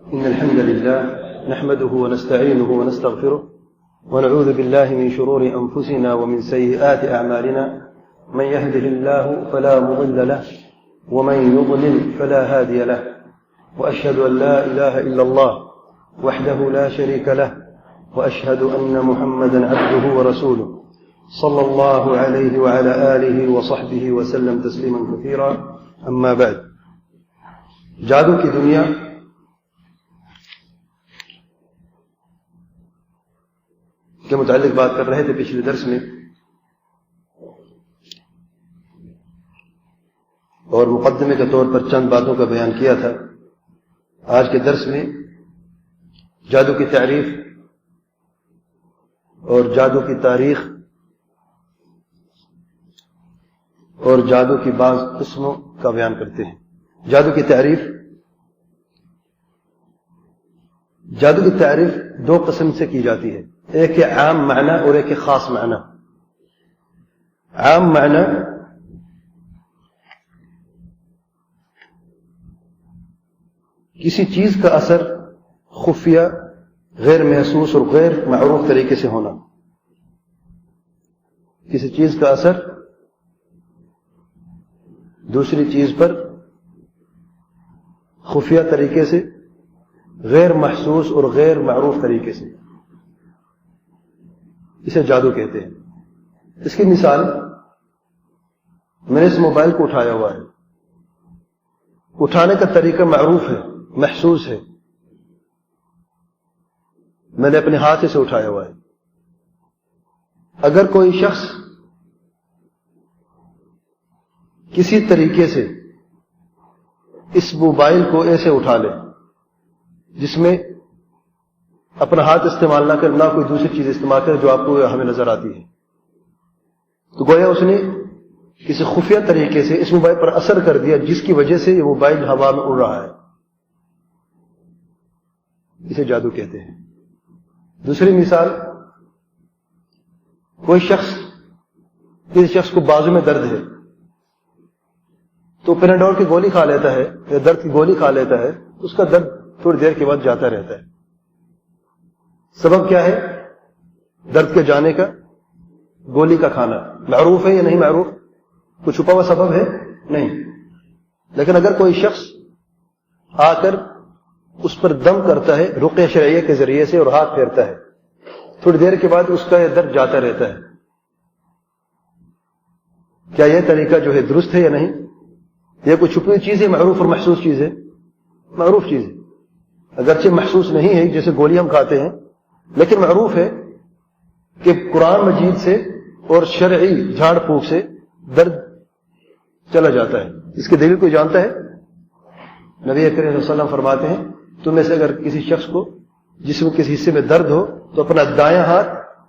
إن الحمد لله نحمده ونستعينه ونستغفره ونعوذ بالله من شرور أنفسنا ومن سيئات أعمالنا من يهده الله فلا مضل له ومن يضلل فلا هادي له وأشهد أن لا إله إلا الله وحده لا شريك له وأشهد أن محمدا عبده ورسوله صلى الله عليه وعلى آله وصحبه وسلم تسليما كثيرا أما بعد. جادو کی دنیا کے متعلق بات کر رہے تھے پچھلے درس میں، اور مقدمے کے طور پر چند باتوں کا بیان کیا تھا. آج کے درس میں جادو کی تعریف اور جادو کی تاریخ اور جادو کی بعض قسموں کا بیان کرتے ہیں. جادو کی تعریف دو قسم سے کی جاتی ہے، ایک ہے عام معنی اور ایک ہے خاص معنی. عام معنی کسی چیز کا اثر خفیہ، غیر محسوس اور غیر معروف طریقے سے ہونا. کسی چیز کا اثر دوسری چیز پر خفیہ طریقے سے، غیر محسوس اور غیر معروف طریقے سے، اسے جادو کہتے ہیں. اس کی مثال، میں نے اس موبائل کو اٹھایا ہوا ہے، اٹھانے کا طریقہ معروف ہے، محسوس ہے، میں نے اپنے ہاتھ سے اٹھایا ہوا ہے. اگر کوئی شخص کسی طریقے سے اس موبائل کو ایسے اٹھا لے جس میں اپنا ہاتھ استعمال نہ کر، نہ کوئی دوسری چیز استعمال کرے جو آپ کو ہمیں نظر آتی ہے، تو گویا اس نے کسی خفیہ طریقے سے اس موبائل پر اثر کر دیا جس کی وجہ سے یہ موبائل ہوا میں اڑ رہا ہے. اسے جادو کہتے ہیں. دوسری مثال، کسی شخص کو بازو میں درد ہے تو پیناڈول کی گولی کھا لیتا ہے یا درد کی گولی کھا لیتا ہے، اس کا درد تھوڑی دیر کے بعد جاتا رہتا ہے. سبب کیا ہے درد کے جانے کا؟ گولی کا کھانا. معروف ہے یا نہیں معروف؟ کوئی چھپا ہوا سبب ہے؟ نہیں. لیکن اگر کوئی شخص آ کر اس پر دم کرتا ہے رقیہ شرعیہ کے ذریعے سے اور ہاتھ پھیرتا ہے، تھوڑی دیر کے بعد اس کا یہ درد جاتا رہتا ہے، کیا یہ طریقہ جو ہے درست ہے یا نہیں؟ یہ کوئی چھپی ہوئی چیز ہے، معروف اور محسوس چیز ہے؟ معروف چیز ہے، اگرچہ محسوس نہیں ہے جیسے گولی ہم کھاتے ہیں، لیکن معروف ہے کہ قرآن مجید سے اور شرعی جھاڑ پھونک سے درد چلا جاتا ہے. اس کی دلیل کوئی جانتا ہے؟ نبی کریم صلی اللہ علیہ وسلم فرماتے ہیں، تم میں سے اگر کسی شخص کو جسم کے کسی حصے میں درد ہو تو اپنا دایاں ہاتھ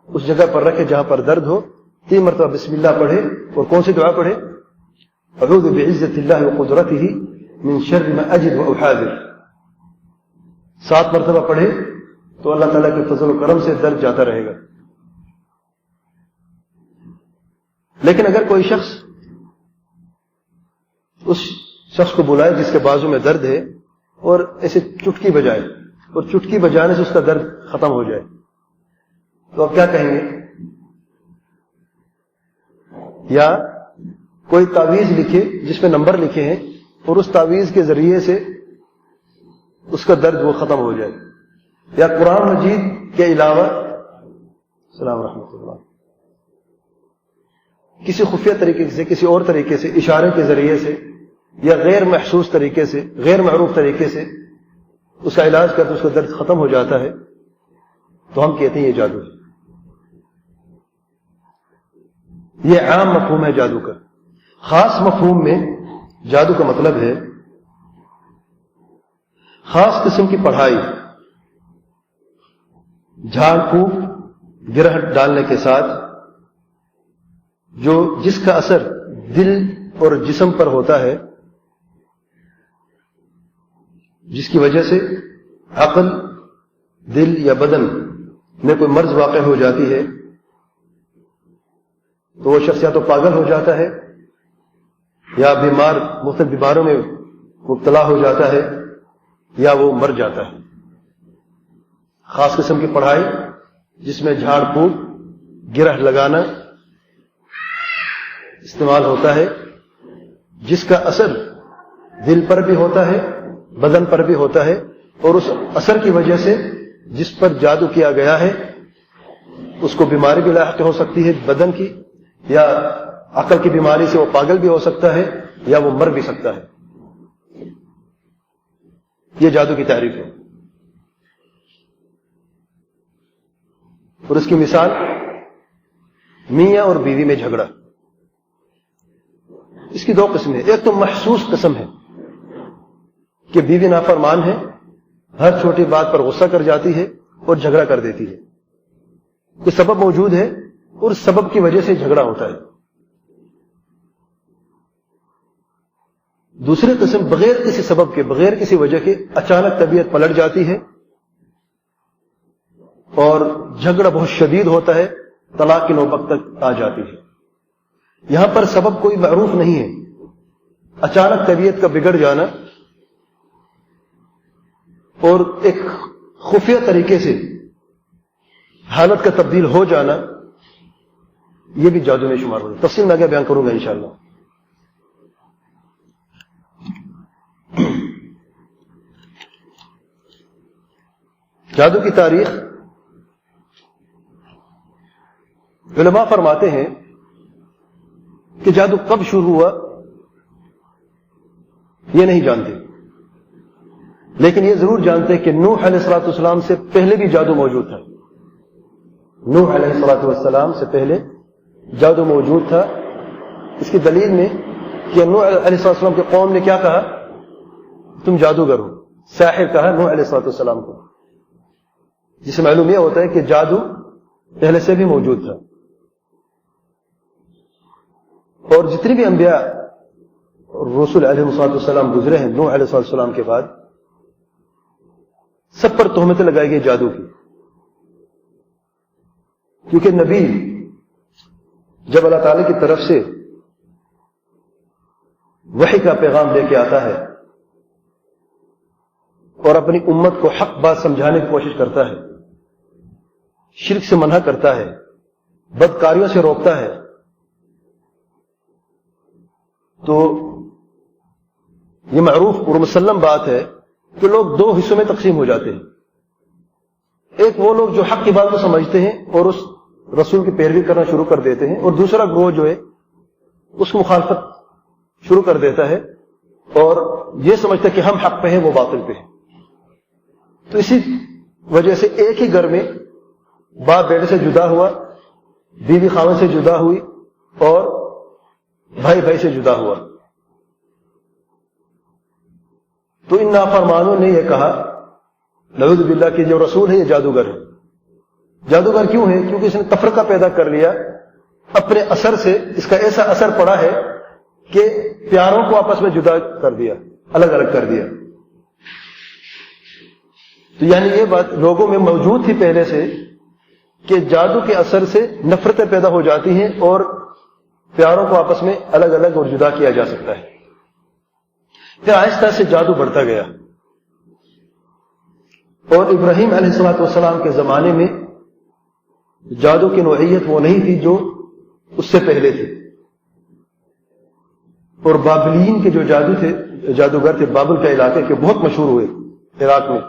اس جگہ پر رکھے جہاں پر درد ہو، 3 مرتبہ بسم اللہ پڑھے. اور کون سی دعا پڑھے؟ اعوذ بعزت اللہ وقدرتہ من شر ما اجد واحاذر. 7 مرتبہ پڑھے تو اللہ تعالیٰ کے فضل و کرم سے درد جاتا رہے گا. لیکن اگر کوئی شخص اس شخص کو بلائے جس کے بازو میں درد ہے اور ایسے چٹکی بجائے اور چٹکی بجانے سے اس کا درد ختم ہو جائے، تو آپ کیا کہیں گے؟ یا کوئی تعویذ لکھے جس میں نمبر لکھے ہیں اور اس تعویذ کے ذریعے سے اس کا درد وہ ختم ہو جائے. یا قرآن مجید کے علاوہ السلام رحمۃ اللہ کسی خفیہ طریقے سے، کسی اور طریقے سے، اشارے کے ذریعے سے یا غیر محسوس طریقے سے، غیر معروف طریقے سے اس کا علاج کرتے اس کا درد ختم ہو جاتا ہے، تو ہم کہتے ہیں یہ جادو ہے. یہ عام مفہوم ہے جادو کا. خاص مفہوم میں جادو کا مطلب ہے خاص قسم کی پڑھائی، جھاڑ پھونک، گرہ ڈالنے کے ساتھ جس کا اثر دل اور جسم پر ہوتا ہے، جس کی وجہ سے عقل، دل یا بدن میں کوئی مرض واقع ہو جاتی ہے، تو وہ شخص یا تو پاگل ہو جاتا ہے یا بیمار، مختلف بیماروں میں مبتلا ہو جاتا ہے، یا وہ مر جاتا ہے. خاص قسم کی پڑھائی جس میں جھاڑ پھونک گرہ لگانا استعمال ہوتا ہے، جس کا اثر دل پر بھی ہوتا ہے بدن پر بھی ہوتا ہے، اور اس اثر کی وجہ سے جس پر جادو کیا گیا ہے اس کو بیماری بھی لاحق ہو سکتی ہے بدن کی، یا عقل کی بیماری سے وہ پاگل بھی ہو سکتا ہے، یا وہ مر بھی سکتا ہے. یہ جادو کی تعریف ہے. اور اس کی مثال میاں اور بیوی میں جھگڑا. اس کی دو قسمیں. ایک تو محسوس قسم ہے کہ بیوی نافرمان ہے، ہر چھوٹی بات پر غصہ کر جاتی ہے اور جھگڑا کر دیتی ہے. کوئی سبب موجود ہے اور اس سبب کی وجہ سے جھگڑا ہوتا ہے. دوسری قسم بغیر کسی سبب کے، بغیر کسی وجہ کے اچانک طبیعت پلٹ جاتی ہے اور جھگڑا بہت شدید ہوتا ہے، طلاق کی نوبت تک آ جاتی ہے. یہاں پر سبب کوئی معروف نہیں ہے، اچانک طبیعت کا بگڑ جانا اور ایک خفیہ طریقے سے حالت کا تبدیل ہو جانا، یہ بھی جادو میں شمار ہوگا. تفصیل میں آگے بیان کروں گا انشاءاللہ. جادو کی تاریخ علماء فرماتے ہیں کہ جادو کب شروع ہوا یہ نہیں جانتے، لیکن یہ ضرور جانتے ہیں کہ نوح علیہ الصلوۃ والسلام سے پہلے بھی جادو موجود تھا. نوح علیہ الصلوۃ والسلام سے پہلے جادو موجود تھا. اس کی دلیل میں کہ نوح علیہ الصلوۃ والسلام کی قوم نے کیا کہا؟ تم جادوگر ہو، ساحر کہا نوح علیہ الصلوۃ والسلام کو، جس سے معلوم یہ ہوتا ہے کہ جادو پہلے سے بھی موجود تھا. اور جتنے بھی انبیاء اور رسول علیہ السلام گزرے ہیں نوح علیہ السلام کے بعد، سب پر تہمتیں لگائی گئی جادو کی. کیونکہ نبی جب اللہ تعالی کی طرف سے وحی کا پیغام لے کے آتا ہے اور اپنی امت کو حق بات سمجھانے کی کوشش کرتا ہے، شرک سے منع کرتا ہے، بدکاریوں سے روکتا ہے، تو یہ معروف اور مسلم بات ہے کہ لوگ دو حصوں میں تقسیم ہو جاتے ہیں. ایک وہ لوگ جو حق کی بات کو سمجھتے ہیں اور اس رسول کی پیروی کرنا شروع کر دیتے ہیں، اور دوسرا گروہ جو ہے اس کی مخالفت شروع کر دیتا ہے اور یہ سمجھتا ہے کہ ہم حق پہ ہیں وہ باطل پہ ہیں. تو اسی وجہ سے ایک ہی گھر میں باپ بیٹے سے جدا ہوا، بیوی خاوند سے جدا ہوئی اور بھائی بھائی سے جدا ہوا. تو ان نافرمانوں نے یہ کہا نعوذ باللہ کہ جو رسول ہے یہ جادوگر ہے. جادوگر کیوں ہے؟ کیونکہ اس نے تفرقہ پیدا کر لیا اپنے اثر سے. اس کا ایسا اثر پڑا ہے کہ پیاروں کو آپس میں جدا کر دیا، الگ الگ کر دیا. تو یعنی یہ بات لوگوں میں موجود تھی پہلے سے کہ جادو کے اثر سے نفرتیں پیدا ہو جاتی ہیں اور پیاروں کو آپس میں الگ الگ اور جدا کیا جا سکتا ہے. پھر آہستہ سے جادو بڑھتا گیا اور ابراہیم علیہ السلام کے زمانے میں جادو کی نوعیت وہ نہیں تھی جو اس سے پہلے تھی. اور بابلین کے جو جادوگر تھے بابل کے علاقے کے، بہت مشہور ہوئے عراق میں.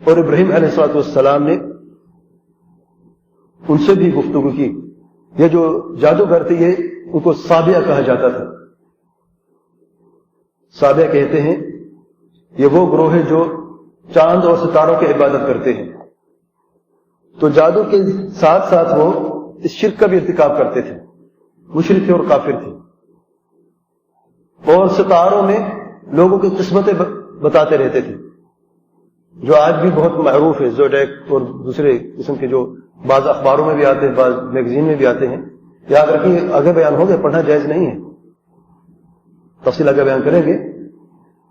اور ابراہیم علیہ السلام نے ان سے بھی گفتگو کی. یہ جو جادوگر تھے یہ ان کو سابیہ کہا جاتا تھا. سابیہ کہتے ہیں یہ وہ گروہ ہے جو چاند اور ستاروں کی عبادت کرتے ہیں. تو جادو کے ساتھ ساتھ وہ اس شرک کا بھی ارتکاب کرتے تھے، مشرک تھے اور کافر تھے. اور ستاروں میں لوگوں کی قسمتیں بتاتے رہتے تھے، جو آج بھی بہت معروف ہے. زوڈیک اور دوسرے قسم کے جو بعض اخباروں میں بھی آتے ہیں، بعض میگزین میں بھی آتے ہیں. یاد رکھیے آگے بیان ہو گیا، پڑھنا جائز نہیں ہے، تفصیل آگے بیان کریں گے.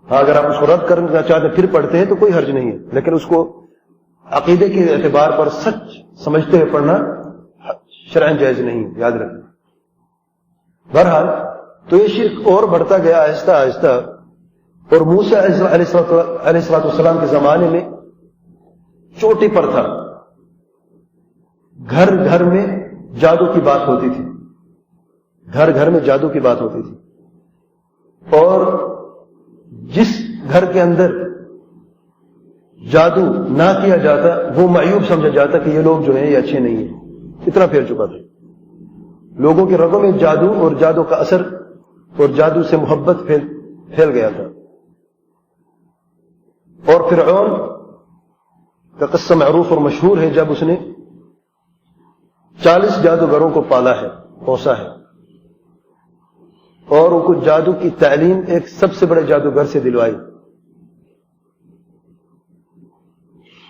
ہاں اگر آپ اس کو رد کرنا چاہتے ہیں پھر پڑھتے ہیں تو کوئی حرج نہیں ہے، لیکن اس کو عقیدے کے اعتبار پر سچ سمجھتے ہوئے پڑھنا شرعاً جائز نہیں ہے، یاد رکھیں. بہرحال تو یہ شرک اور بڑھتا گیا آہستہ آہستہ، اور موسیٰ علیہ السلام کے زمانے میں چوٹی پر تھا، گھر گھر میں جادو کی بات ہوتی تھی، گھر گھر میں جادو کی بات ہوتی تھی، اور جس گھر کے اندر جادو نہ کیا جاتا وہ معیوب سمجھا جاتا کہ یہ لوگ جو ہیں یہ اچھے نہیں ہیں، اتنا پھیل چکا تھا لوگوں کے رگوں میں جادو اور جادو کا اثر اور جادو سے محبت پھیل گیا تھا۔ اور فرعون کا قصہ معروف اور مشہور ہے، جب اس نے 40 جادوگروں کو پالا ہے، پوسا ہے، اور ان کو جادو کی تعلیم ایک سب سے بڑے جادوگر سے دلوائی۔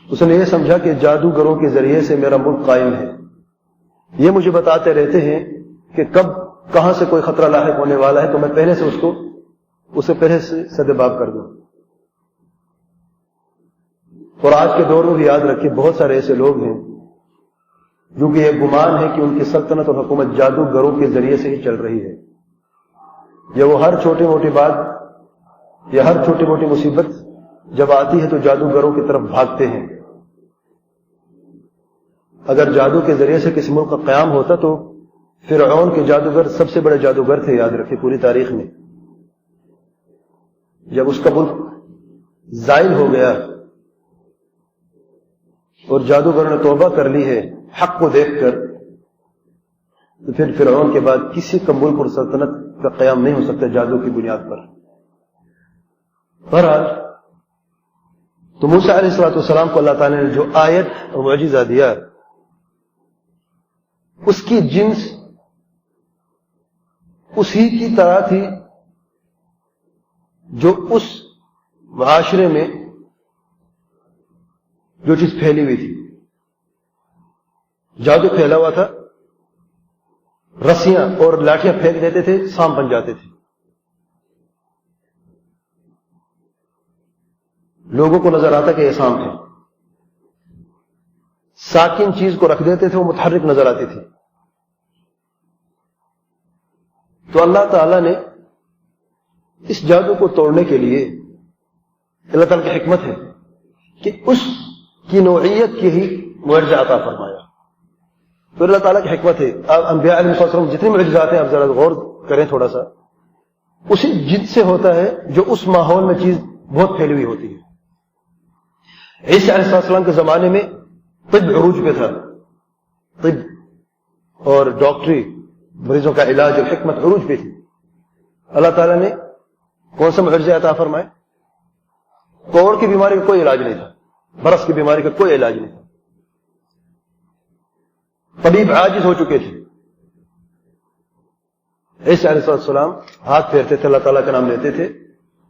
اس نے یہ سمجھا کہ جادوگروں کے ذریعے سے میرا ملک قائم ہے، یہ مجھے بتاتے رہتے ہیں کہ کب کہاں سے کوئی خطرہ لاحق ہونے والا ہے، تو میں پہلے سے اسے پہلے سے سدباب کر دوں۔ اور آج کے دور میں بھی یاد رکھیں بہت سارے ایسے لوگ ہیں جو کہ یہ گمان ہے کہ ان کی سلطنت اور حکومت جادوگروں کے ذریعے سے ہی چل رہی ہے، یا وہ ہر چھوٹی موٹی بات یا ہر چھوٹی موٹی مصیبت جب آتی ہے تو جادوگروں کی طرف بھاگتے ہیں۔ اگر جادو کے ذریعے سے کسی ملک کا قیام ہوتا تو فرعون کے جادوگر سب سے بڑے جادوگر تھے، یاد رکھیں پوری تاریخ میں۔ جب اس کا ملک زائل ہو گیا اور جادوگروں نے توبہ کر لی ہے حق کو دیکھ کر، تو پھر فرعون کے بعد کسی کا ملک اور سلطنت کا قیام نہیں ہو سکتا جادو کی بنیاد پر۔ بہرحال تو موسیٰ علیہ السلام کو اللہ تعالی نے جو آیت اور معجزہ دیا اس کی جنس اسی کی طرح تھی جو اس معاشرے میں جو چیز پھیلی ہوئی تھی۔ جادو پھیلا ہوا تھا، رسیاں اور لاٹیاں پھینک دیتے تھے، سانپ بن جاتے تھے، لوگوں کو نظر آتا کہ یہ سانپ ہے، ساکن چیز کو رکھ دیتے تھے وہ متحرک نظر آتی تھی۔ تو اللہ تعالی نے اس جادو کو توڑنے کے لیے، اللہ تعالی کی حکمت ہے کہ اس کی نوعیت کی ہی معجزہ عطا فرمایا۔ تو اللہ تعالیٰ کی حکمت ہے، انبیاء علیہ السلام جتنے معجزات ہیں آپ ذرا غور کریں تھوڑا سا، اسی جد سے ہوتا ہے جو اس ماحول میں چیز بہت پھیلی ہوئی ہوتی ہے۔ عیسیٰ علیہ السلام کے زمانے میں طب عروج پہ تھا، طب اور ڈاکٹری، مریضوں کا علاج اور حکمت عروج پہ تھی۔ اللہ تعالیٰ نے کون سا معجزہ عطا فرمائے؟ کوڑ کی بیماری کا کوئی علاج نہیں تھا، برس کی بیماری کا کوئی علاج نہیں تھا، طبیب عاجز ہو چکے تھے۔ عیسیٰ علیہ السلام ہاتھ پھیرتے تھے، اللہ تعالیٰ کا نام لیتے تھے،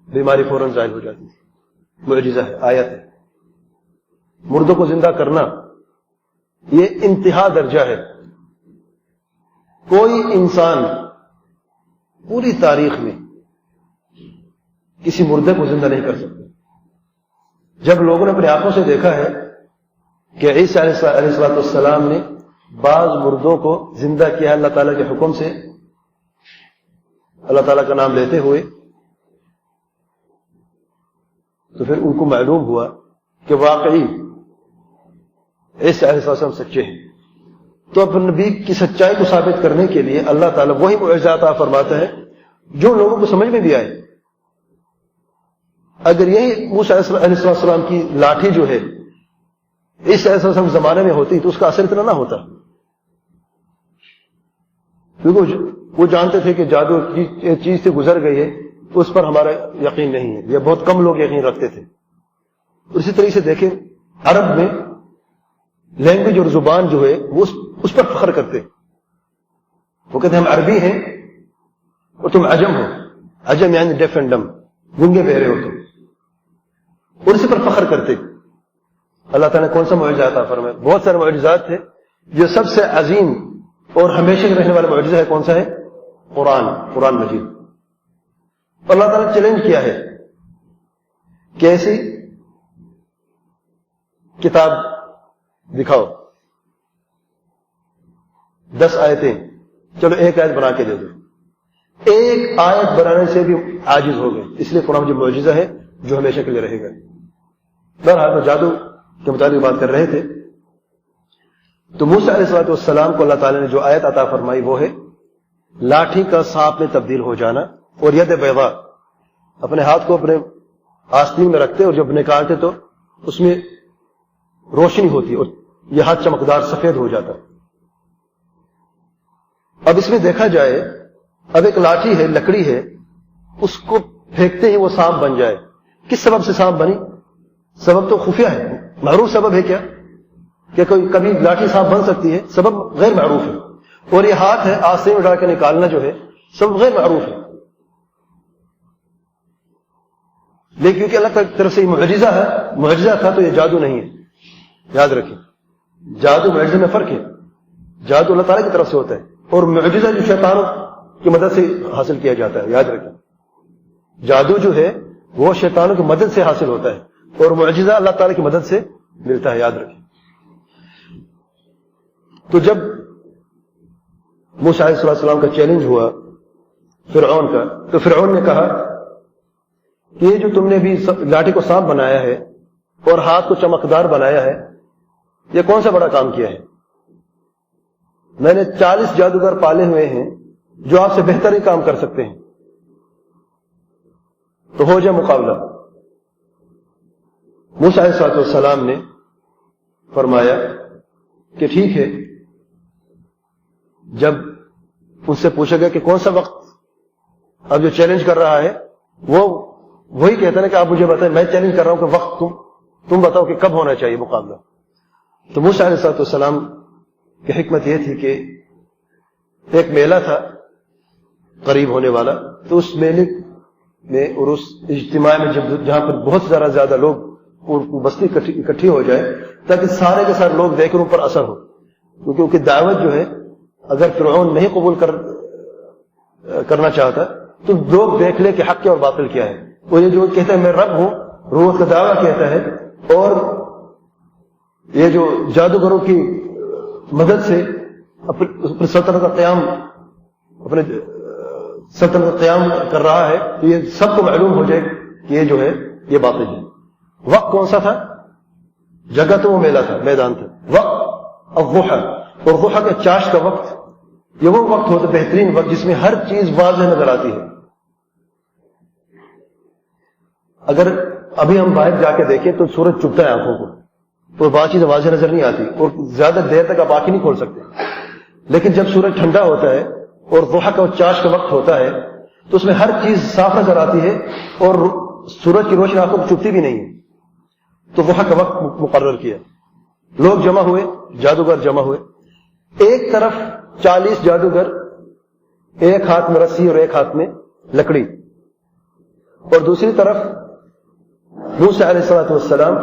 بیماری فوراً ظاہر ہو جاتی تھی۔ معجزہ ہے، آیت ہے۔ مردوں کو زندہ کرنا یہ انتہا درجہ ہے، کوئی انسان پوری تاریخ میں کسی مردے کو زندہ نہیں کر سکتا۔ جب لوگوں نے اپنے آنکھوں سے دیکھا ہے کہ عیسیٰ علیہ السلام نے بعض مردوں کو زندہ کیا اللہ تعالیٰ کے حکم سے، اللہ تعالیٰ کا نام لیتے ہوئے، تو پھر ان کو معلوم ہوا کہ واقعی عیسیٰ علیہ السلام سچے ہیں۔ تو اب نبی کی سچائی کو ثابت کرنے کے لیے اللہ تعالیٰ وہی معجزہ عطا فرماتا ہے جو لوگوں کو سمجھ میں بھی آئے۔ اگر یہی موسیٰ علیہ السلام کی لاٹھی جو ہے عیسیٰ علیہ السلام زمانے میں ہوتی تو اس کا اثر اتنا نہ ہوتا، کیونکہ وہ جانتے تھے کہ جادو ایک چیز سے گزر گئی ہے، اس پر ہمارا یقین نہیں ہے، یا بہت کم لوگ یقین رکھتے تھے۔ اسی طریقے سے دیکھیں عرب میں لینگویج اور زبان جو ہے وہ اس پر فخر کرتے، وہ کہتے ہیں ہم عربی ہیں اور تم عجم ہو، عجم یعنی ڈیف اینڈ ڈم، گنگے بہرے ہو تم، اور اسی پر فخر کرتے۔ اللہ تعالیٰ نے کون سا معجزہ عطا فرمایا؟ بہت سارے معجزات تھے، جو سب سے عظیم اور ہمیشہ رہنے والا معجزہ ہے کون سا ہے؟ قرآن مجید۔ اللہ تعالیٰ نے چیلنج کیا ہے کہ ایسی کتاب دکھاؤ، 10 آیتیں، چلو ایک آیت بنا کے دے دو، ایک آیت بنانے سے بھی عاجز ہو گئے. اس لیے قرآن جو معجزہ ہے جو ہمیشہ کے لیے رہے گا. بہرحال تو جادو کے متعلق بات کر رہے تھے. تو موسیٰ علیہ السلام کو اللہ تعالیٰ نے جو آیت عطا فرمائی وہ ہے لاٹھی کا سانپ میں تبدیل ہو جانا. اور ید بیضاء, اپنے ہاتھ کو اپنے آستین میں رکھتے اور جب نکالتے تو اس میں روشنی ہوتی اور یہ ہاتھ چمکدار سفید ہو جاتا. اب اس میں دیکھا جائے, اب ایک لاٹھی ہے, لکڑی ہے, اس کو پھینکتے ہی وہ سانپ بن جائے. کس سبب سے سانپ بنی؟ سبب تو خفیہ ہے, معروف سبب ہے کیا کہ کوئی کبھی لاٹھی سانپ بن سکتی ہے؟ سبب غیر معروف ہے. اور یہ ہاتھ ہے آستین میں ڈال کے نکالنا جو ہے سبب غیر معروف ہے. لیکن کیونکہ اللہ کی طرف سے یہ معجزہ ہے, معجزہ تھا تو یہ جادو نہیں ہے. یاد رکھیں, جادو معجزے میں فرق ہے. جادو اللہ تعالیٰ کی طرف سے ہوتا ہے اور معجزہ جو شیطانوں کی مدد سے حاصل کیا جاتا ہے. یاد رکھیں, جادو جو ہے وہ شیطانوں کی مدد سے حاصل ہوتا ہے اور معجزہ اللہ تعالیٰ کی مدد سے ملتا ہے. یاد رکھیں. تو جب موسیٰ علیہ السلام کا چیلنج ہوا فرعون کا, تو فرعون نے کہا کہ یہ جو تم نے بھی لاٹھی کو سانپ بنایا ہے اور ہاتھ کو چمکدار بنایا ہے, یہ کون سا بڑا کام کیا ہے؟ میں نے 40 جادوگر پالے ہوئے ہیں جو آپ سے بہتر ہی کام کر سکتے ہیں, تو ہو جائے مقابلہ. موسیٰ علیہ السلام نے فرمایا کہ ٹھیک ہے. جب ان سے پوچھا گیا کہ کون سا وقت, اب جو چیلنج کر رہا ہے وہ وہی کہتا ہے کہ آپ مجھے بتائیں, میں چیلنج کر رہا ہوں کہ وقت تم بتاؤ کہ کب ہونا چاہیے مقابلہ. تو موسیٰ علیہ السلام کی حکمت یہ تھی کہ ایک میلہ تھا قریب ہونے والا, تو اس میلے میں اور اس اجتماع میں جہاں پر بہت زیادہ لوگ اور بستی اکٹھی ہو جائے تاکہ سارے کے سارے لوگ دیکھ کر ان پر اثر ہو, کیونکہ ان کی دعوت جو ہے اگر فرعون نہیں قبول کرنا چاہتا تو لوگ دیکھ لے کہ حق کیا اور باطل کیا ہے. وہ یہ جو کہتا ہے میں رب ہوں, ربوبیت کا دعویٰ کہتا ہے, اور یہ جو جادوگروں کی مدد سے اپنی سلطنت کا قیام کر رہا ہے, تو یہ سب کو معلوم ہو جائے کہ یہ جو ہے یہ باطل ہے. وقت کون سا تھا؟ جگہ تو وہ میلہ تھا, میدان تھا. وقت الضحى, اور ضحى کا چاش کا وقت یہ وہ وقت ہوتا ہے بہترین وقت جس میں ہر چیز واضح نظر آتی ہے. اگر ابھی ہم باہر جا کے دیکھیں تو سورج چبھتا ہے آنکھوں کو, تو بات چیزیں واضح نظر نہیں آتی اور زیادہ دیر تک آپ آنکھیں نہیں کھول سکتے. لیکن جب سورج ٹھنڈا ہوتا ہے اور ضحى کا چاش کا وقت ہوتا ہے تو اس میں ہر چیز صاف نظر آتی ہے اور سورج کی روشنی آنکھوں کو چبھتی بھی نہیں ہے. تو ضحى کا وقت مقرر کیا, لوگ جمع ہوئے, جادوگر جمع ہوئے. ایک طرف 40 جادوگر, ایک ہاتھ میں رسی اور ایک ہاتھ میں لکڑی, اور دوسری طرف موسیٰ علیہ السلام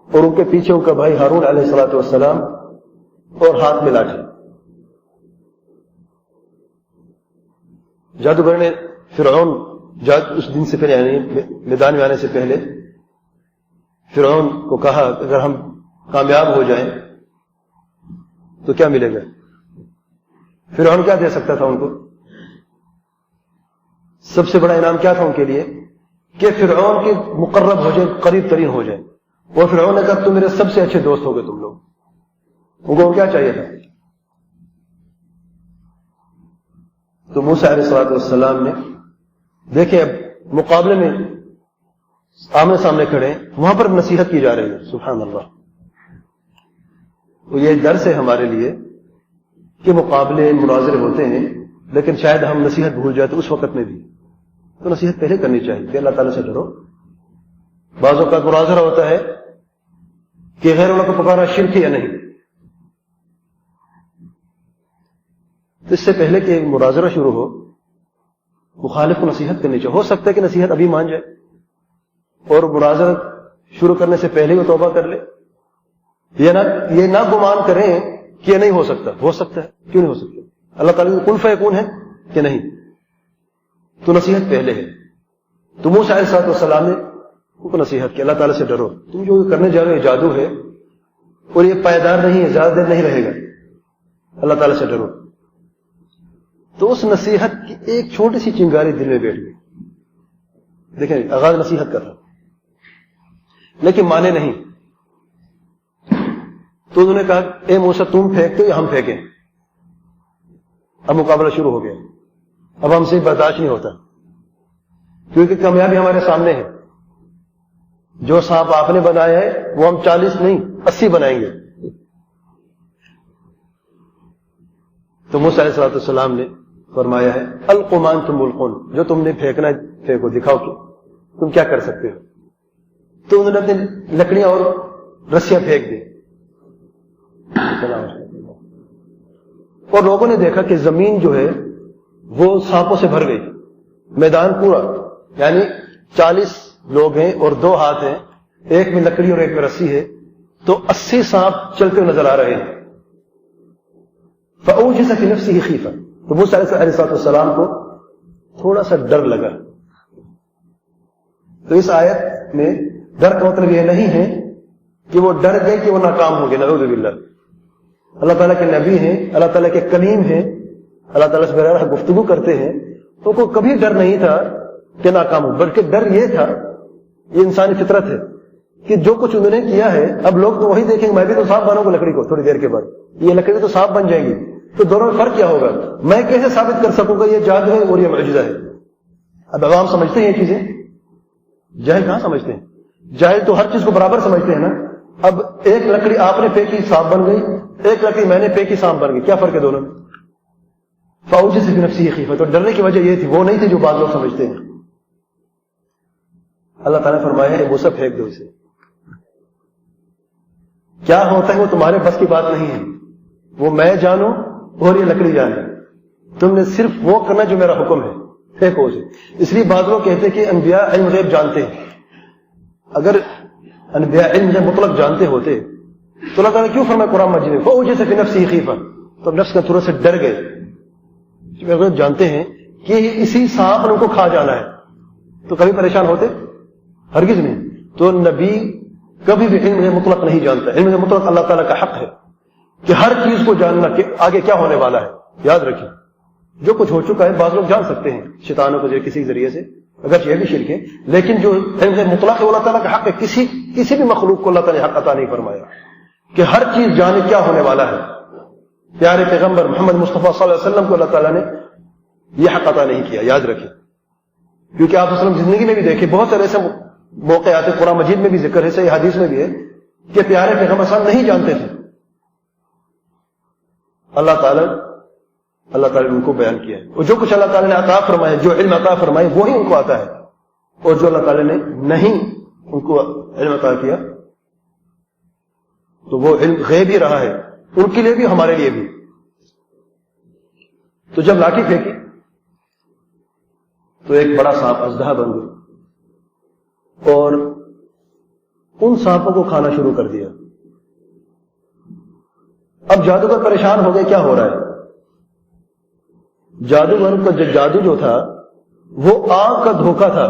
اور ان کے پیچھے ان کا بھائی ہارون علیہ السلام اور ہاتھ میں لاٹھی. جادوگر نے فرعون اس دن سے پہلے یعنی میدان میں آنے سے پہلے فرعون کو کہا اگر ہم کامیاب ہو جائیں تو کیا ملے گا؟ فرعون کیا دے سکتا تھا ان کو؟ سب سے بڑا انعام کیا تھا ان کے لیے کہ فرعون کے مقرب ہو جائے, قریب ترین ہو جائے. اور فرعون نے کہا تم میرے سب سے اچھے دوست ہو گئے تم لوگ. ان کو کیا چاہیے تھا؟ تو موسیٰ علیہ السلام نے دیکھیں اب مقابلے میں آمنے سامنے کھڑے ہیں, وہاں پر نصیحت کی جا رہی ہے. سبحان اللہ. تو یہ درس ہے ہمارے لیے کہ مقابلے مناظرے ہوتے ہیں, لیکن شاید ہم نصیحت بھول جاتے اس وقت میں بھی. تو نصیحت پہلے کرنی چاہیے کہ اللہ تعالیٰ سے ڈرو. بعض اوقات مناظرہ ہوتا ہے کہ غیر اللہ کو پکارا شرک ہے یا نہیں, تو اس سے پہلے کہ مناظرہ شروع ہو مخالف کو نصیحت کرنی چاہیے. ہو سکتا ہے کہ نصیحت ابھی مان جائے اور مناظرہ شروع کرنے سے پہلے وہ توبہ کر لے. یہ نہ گمان کریں کہ یہ نہیں ہو سکتا. ہو سکتا ہے, کیوں نہیں ہو سکتا؟ اللہ تعالیٰ کی کن فیکون ہے کہ نہیں. تو نصیحت پہلے ہے. تو موسیٰ علیہ السلام نے ان کو نصیحت کی اللہ تعالیٰ سے ڈرو, تم جو کرنے جا رہے ہو جادو ہے اور یہ پائیدار نہیں ہے, زیادہ دیر نہیں رہے گا, اللہ تعالیٰ سے ڈرو. تو اس نصیحت کی ایک چھوٹی سی چنگاری دل میں بیٹھ گئی. دیکھیں آغاز نصیحت کا تھا لیکن مانے نہیں. تو انہوں نے کہا اے موسیٰ تم پھینکتے ہو یا ہم پھینکیں؟ اب مقابلہ شروع ہو گیا. اب ہم سے برداشت نہیں ہوتا کیونکہ کامیابی ہمارے سامنے ہے. جو سانپ آپ نے بنایا ہے وہ ہم 40 نہیں 80 بنائیں گے. تو موسیٰ علیہ السلام نے فرمایا ہے القوا ما انتم ملقون، جو تم نے پھینکنا ہے پھینکو، دکھاؤ کہ تم کیا کر سکتے ہو. تو انہوں نے اپنی لکڑیاں اور رسیاں پھینک دی. اور لوگوں نے دیکھا کہ زمین جو ہے وہ سانپوں سے بھر گئی. میدان پورا، یعنی 40 لوگ ہیں اور 2 ہاتھ ہیں، ایک میں لکڑی اور ایک میں رسی ہے، تو 80 سانپ چلتے ہوئے نظر آ رہے ہیں. فأوجس في نفسه خیفہ، تو موسیٰ علیہ السلام کو تھوڑا سا ڈر لگا. تو اس آیت میں ڈر کا مطلب یہ نہیں ہے کہ وہ ڈر گئے کہ وہ ناکام ہو گئے، نعوذ باللہ. اللہ تعالیٰ کے نبی ہیں، اللہ تعالیٰ کے کلیم ہیں، اللہ تعالیٰ سے براہ راست گفتگو کرتے ہیں، تو کو کبھی ڈر نہیں تھا کہ ناکام ہو، بلکہ ڈر یہ تھا، یہ انسانی فطرت ہے کہ جو کچھ انہوں نے کیا ہے اب لوگ تو وہی دیکھیں گے. میں بھی تو سانپ بناؤں گا لکڑی کو تھوڑی دیر کے بعد، یہ لکڑی تو سانپ بن جائے گی، تو دونوں میں فرق کیا ہوگا؟ میں کیسے ثابت کر سکوں گا یہ جادو ہے اور یہ معجزہ ہے؟ اب عوام سمجھتے ہیں یہ چیزیں، جاہل کہاں سمجھتے ہیں؟ جاہل تو ہر چیز کو برابر سمجھتے ہیں نا. اب ایک لکڑی آپ نے پھینکی سانپ بن گئی، ایک لکڑی میں نے پھینکی سانپ بن گئی، کیا فرق ہے دونوں میں؟ فاوجس فی نفسہ خیفہ، تو ڈرنے کی وجہ یہ تھی، وہ نہیں تھی جو بعض لوگ سمجھتے ہیں. اللہ تعالیٰ نے فرمایا ہے موسیٰ پھینک دو اسے. کیا ہوتا ہے وہ تمہارے بس کی بات نہیں ہے، وہ میں جانوں اور یہ لکڑی جانے. تم نے صرف وہ کرنا جو میرا حکم ہے، پھینکو اسے. اس لیے بعض لوگ کہتے ہیں کہ انبیاء علم غیب جانتے ہیں. اگر انبیاء علم غیب مطلق جانتے ہوتے تو اللہ تعالیٰ نے کیوں فرمایا قرآن مجید میں فأوجس فی نفسہ خیفہ؟ تو نفس کا تھوڑا سے ڈر گئے. غیب جانتے ہیں کہ اسی سانپ نے ان کو کھا جانا ہے، تو کبھی پریشان ہوتے؟ ہرگز نہیں. تو نبی کبھی بھی علم مطلق نہیں جانتا. علم مطلق اللہ تعالیٰ کا حق ہے کہ ہر چیز کو جاننا کہ آگے کیا ہونے والا ہے. یاد رکھیں جو کچھ ہو چکا ہے بعض لوگ جان سکتے ہیں شیطانوں کو کسی ذریعے سے، اگر یہ بھی شرک ہے، لیکن جو علم مطلق ہے وہ اللہ تعالیٰ کا حق ہے. کسی بھی مخلوق کو اللہ تعالیٰ نے حق عطا نہیں فرمایا کہ ہر چیز جانے کیا ہونے والا ہے. پیارے پیغمبر محمد مصطفیٰ صلی اللہ علیہ وسلم کو اللہ تعالیٰ نے یہ حق عطا نہیں کیا. یاد رکھیں کیونکہ آپ وسلم زندگی میں بھی دیکھیں بہت سارے ایسے موقع آتے، قرآن مجید میں بھی ذکر ہے، صحیح حدیث میں بھی ہے کہ پیارے پیغمبر صلی اللہ علیہ وسلم نہیں جانتے تھے. اللہ تعالیٰ نے ان کو بیان کیا ہے، اور جو کچھ اللہ تعالیٰ نے عطا فرمایا، جو علم عطا فرمائے وہی ان کو آتا ہے، اور جو اللہ تعالیٰ نے نہیں ان کو علم عطا کیا تو وہ علم غیب ہی رہا ہے، ان کے لیے بھی ہمارے لیے بھی. تو جب لاٹھی پھینکی تو ایک بڑا سانپ اژدہا بن گیا اور ان سانپوں کو کھانا شروع کر دیا. اب جادوگر پریشان ہو گئے کیا ہو رہا ہے. جادوگر کا جادو جو تھا وہ آنکھ کا دھوکہ تھا.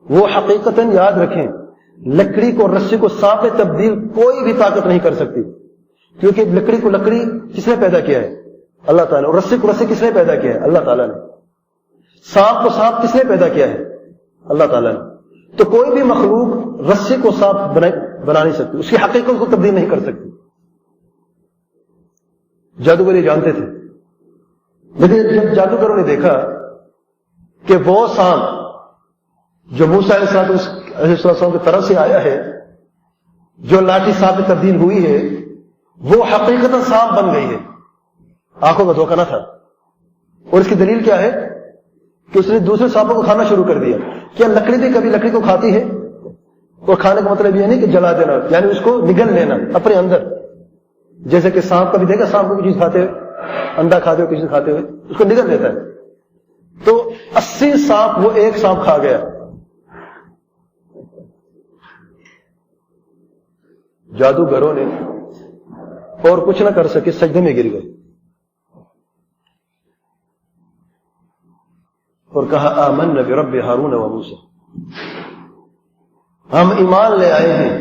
وہ حقیقتاً یاد رکھیں لکڑی کو رسی کو سانپ میں تبدیل کوئی بھی طاقت نہیں کر سکتی، کیونکہ لکڑی کو لکڑی کس نے پیدا کیا ہے؟ اللہ تعالیٰ. اور رسی کو رسی کس نے پیدا کیا ہے؟ اللہ تعالیٰ نے. سانپ کو سانپ کس نے پیدا کیا ہے؟ اللہ تعالیٰ نے. تو کوئی بھی مخلوق رسی کو سانپ بنا نہیں سکتی، اس کی حقیقت کو تبدیل نہیں کر سکتی. جادوگر یہ جانتے تھے، لیکن جب جادوگروں نے دیکھا کہ وہ سانپ جو موسیٰ علیہ السلام کی طرف سے آیا ہے، جو لاٹھی سانپ میں تبدیل ہوئی ہے، وہ حقیقتاً سانپ بن گئی ہے، آنکھوں کا دھوکہ نہ تھا. اور اس کی دلیل کیا ہے کہ اس نے دوسرے سانپوں کو کھانا شروع کر دیا. کیا لکڑی بھی کبھی لکڑی کو کھاتی ہے؟ اور کھانے کا مطلب یہ نہیں کہ جلا دینا، یعنی اس کو نگل لینا اپنے اندر. جیسے کہ سانپ کبھی دیکھا سانپ کو کوئی چیز کھاتے ہوئے، انڈا کھاتے ہوئے، کسی کھاتے ہوئے اس کو نگل لیتا ہے. تو 80 سانپ وہ ایک سانپ کھا گیا. جادوگروں نے اور کچھ نہ کر سکے، سجدے میں گر گئے اور کہا آمنا برب ہارون و موسیٰ، ہم ایمان لے آئے ہیں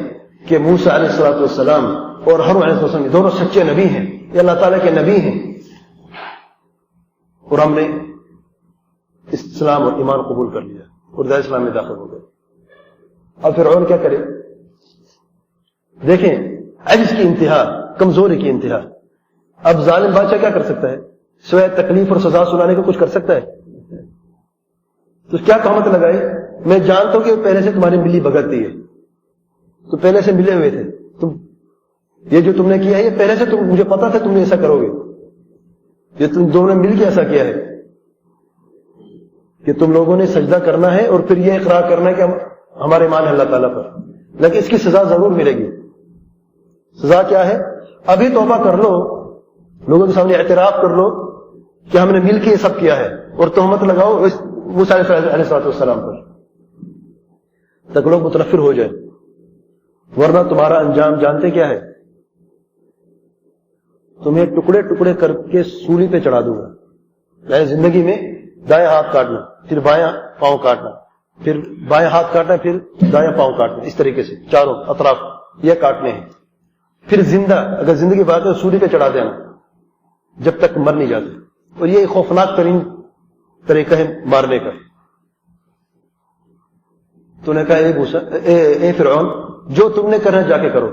کہ موسیٰ علیہ السلام اور ہارون علیہ السلام دونوں سچے نبی ہیں، یہ اللہ تعالیٰ کے نبی ہیں، اور ہم نے اسلام اور ایمان قبول کر لیا اور دار اسلام میں داخل ہو گئے. اب فرعون کیا کرے؟ دیکھیں عجز کی انتہا، کمزوری کی انتہا. اب ظالم بادشاہ کیا کر سکتا ہے؟ سوائے تکلیف اور سزا سنانے کو کچھ کر سکتا ہے؟ تو کیا تہمت لگائے؟ میں جانتا ہوں کہ پہلے سے تمہاری ملی بھگت تھی ہے، تو پہلے سے ملے ہوئے تھے تم، یہ جو تم نے کیا ہے یہ پہلے سے مجھے پتا تھا تم نے ایسا کرو گے. یہ تم دونوں نے مل کے ایسا کیا ہے کہ تم لوگوں نے سجدہ کرنا ہے اور پھر یہ اقرار کرنا ہے کہ ہمارے ایمان ہے اللہ تعالیٰ پر، لیکن اس کی سزا ضرور ملے گی. سزا کیا ہے؟ ابھی توبہ کر لو، لوگوں کے سامنے اعتراف کر لو کہ ہم نے مل کے یہ سب کیا ہے، اور تہمت لگاؤ موسیٰ علیہ السلام پر تک لوگ متنفر ہو جائیں. ورنہ تمہارا انجام جانتے کیا ہے؟ تمہیں ٹکڑے ٹکڑے کر کے سولی پہ چڑھا دوں گا. یعنی زندگی میں دائیں ہاتھ کاٹنا، پھر بایاں پاؤں کاٹنا، پھر بایاں ہاتھ کاٹنا، پھر دایاں پاؤں کاٹنا، اس طریقے سے چاروں اطراف یہ کاٹنے ہیں. پھر زندہ اگر زندگی بات ہے سولی پہ چڑھا دینا جب تک مر نہیں جاتے. اور یہ خوفناک ترین طریقہ ہے مارنے کا. تو نے کہا اے فرعون، جو تم نے کرنا جا کے کرو.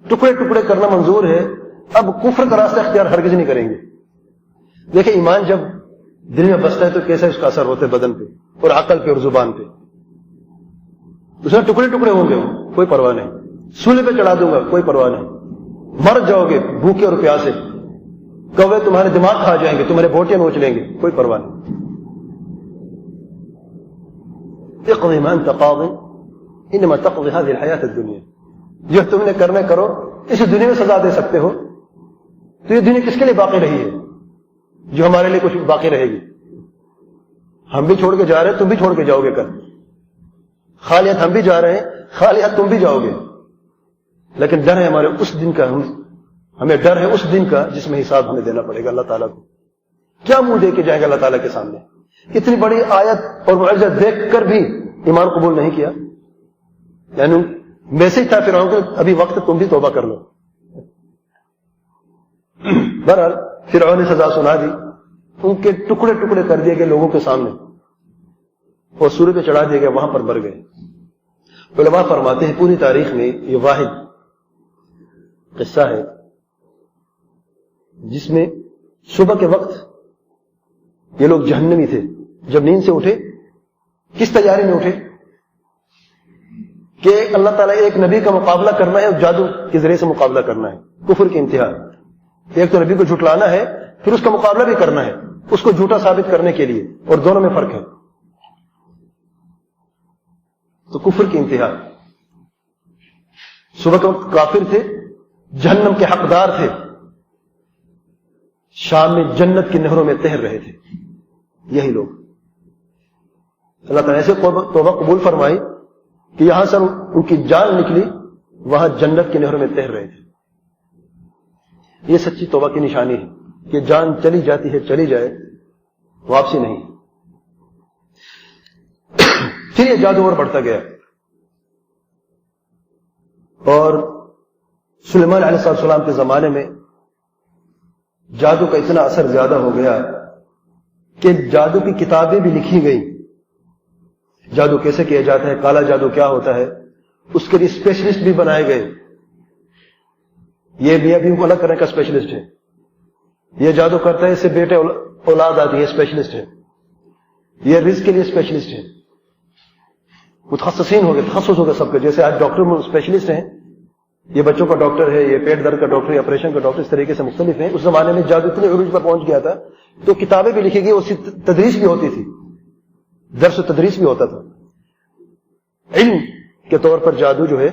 ٹکڑے ٹکڑے کرنا منظور ہے، اب کفر کا راستہ اختیار ہرگز نہیں کریں گے. دیکھیں ایمان جب دل میں بستا ہے تو کیسا اس کا اثر ہوتا ہے بدن پہ اور عقل پہ اور زبان پہ. اس میں ٹکڑے ٹکڑے ہوں گے کوئی پرواہ نہیں، سولے پہ چڑھا دوں گا کوئی پرواہ نہیں، مر جاؤ گے بھوکے اور پیاسے، کوے تمہارے دماغ کھا جائیں گے، تمہارے بوٹیاں نوچ لیں گے، کوئی پرواہ نہیں. اقضِ ما انت قاضٍ انما تقضي هذه الحیاة الدنیا. جو تم نے کرنا کرو، اس دنیا میں سزا دے سکتے ہو. تو یہ دنیا کس کے لیے باقی رہی ہے جو ہمارے لیے کچھ باقی رہے گی؟ ہم بھی چھوڑ کے جا رہے ہیں، تم بھی چھوڑ کے جاؤ گے کل. خالیت ہم بھی جا رہے ہیں، خالیت تم بھی جاؤ گے. لیکن ڈر ہے ہمارے اس دن کا، ہمیں ڈر ہے اس دن کا جس میں حساب ہمیں دینا پڑے گا اللہ تعالیٰ کو. کیا منہ دے کے جائیں گے اللہ تعالیٰ کے سامنے؟ اتنی بڑی آیت اور معجزہ دیکھ کر بھی ایمان قبول نہیں کیا. یعنی میسج تھا فرعون کہ ابھی وقت، تم بھی توبہ کر لو. بہرحال فرعون نے سزا سنا دی، ان کے ٹکڑے ٹکڑے کر دیے گئے لوگوں کے سامنے اور سورے پہ چڑھا دیے گئے، وہاں پر مر گئے. علماء فرماتے ہیں پوری تاریخ میں یہ واحد قصہ ہے جس میں صبح کے وقت یہ لوگ جہنمی تھے. جب نیند سے اٹھے کس تیاری میں اٹھے کہ اللہ تعالیٰ ایک نبی کا مقابلہ کرنا ہے اور جادو کے ذریعے سے مقابلہ کرنا ہے. کفر کی انتہا. ایک تو نبی کو جھٹلانا ہے، پھر اس کا مقابلہ بھی کرنا ہے اس کو جھوٹا ثابت کرنے کے لیے، اور دونوں میں فرق ہے. تو کفر کی انتہا. صبح کے وقت کافر تھے، جہنم کے حقدار تھے، شام میں جنت کی نہروں میں تیر رہے تھے. یہی لوگ اللہ تعالیٰ ایسے توبہ قبول فرمائی کہ یہاں سے ان کی جان نکلی، وہاں جنت کی نہروں میں تیر رہے تھے. یہ سچی توبہ کی نشانی ہے کہ جان چلی جاتی ہے چلی جائے، واپسی نہیں. پھر یہ جادو اور بڑھتا گیا اور سلیمان علیہ السلام کے زمانے میں جادو کا اتنا اثر زیادہ ہو گیا کہ جادو کی کتابیں بھی لکھی گئی. جادو کیسے کیا جاتا ہے، کالا جادو کیا ہوتا ہے، اس کے لیے اسپیشلسٹ بھی بنائے گئے. یہ بھی ابھی الگ کرنے کا اسپیشلسٹ ہے. یہ جادو کرتا ہے، اس سے بیٹے اولاد آتی ہے، اسپیشلسٹ ہے. یہ رزق کے لیے اسپیشلسٹ ہے. متخصصین ہو گئے، تخصص ہو گئے سب کے. جیسے آج ڈاکٹر میں اسپیشلسٹ ہیں، یہ بچوں کا ڈاکٹر ہے، یہ پیٹ درد کا ڈاکٹر ہے، آپریشن کا ڈاکٹر، اس طریقے سے مختلف ہیں. اس زمانے میں جادو اتنے عروج پر پہنچ گیا تھا تو کتابیں بھی لکھی گئی، اس کی تدریس بھی ہوتی تھی، درس و تدریس بھی ہوتا تھا. علم کے طور پر جادو جو ہے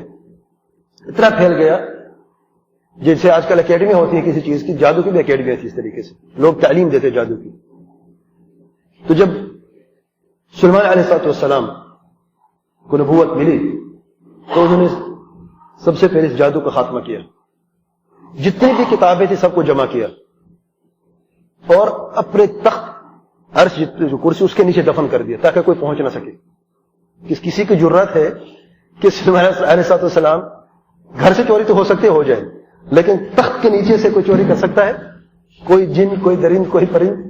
اتنا پھیل گیا، جیسے آج کل اکیڈمی ہوتی ہے کسی چیز کی، جادو کی بھی اکیڈمی تھی. اس طریقے سے لوگ تعلیم دیتے جادو کی. تو جب سلیمان علیہ السلام کو نبوت ملی تو انہوں نے سب سے پہلے اس جادو کا خاتمہ کیا. جتنی بھی کتابیں تھیں سب کو جمع کیا اور اپنے تخت عرش جو کرسی اس کے نیچے دفن کر دیا تاکہ کوئی پہنچ نہ سکے. کسی کی جرات ہے کہ سلیمان علیہ السلام گھر سے چوری تو ہو سکتے ہو جائے، لیکن تخت کے نیچے سے کوئی چوری کر سکتا ہے؟ کوئی جن، کوئی درند، کوئی پرند،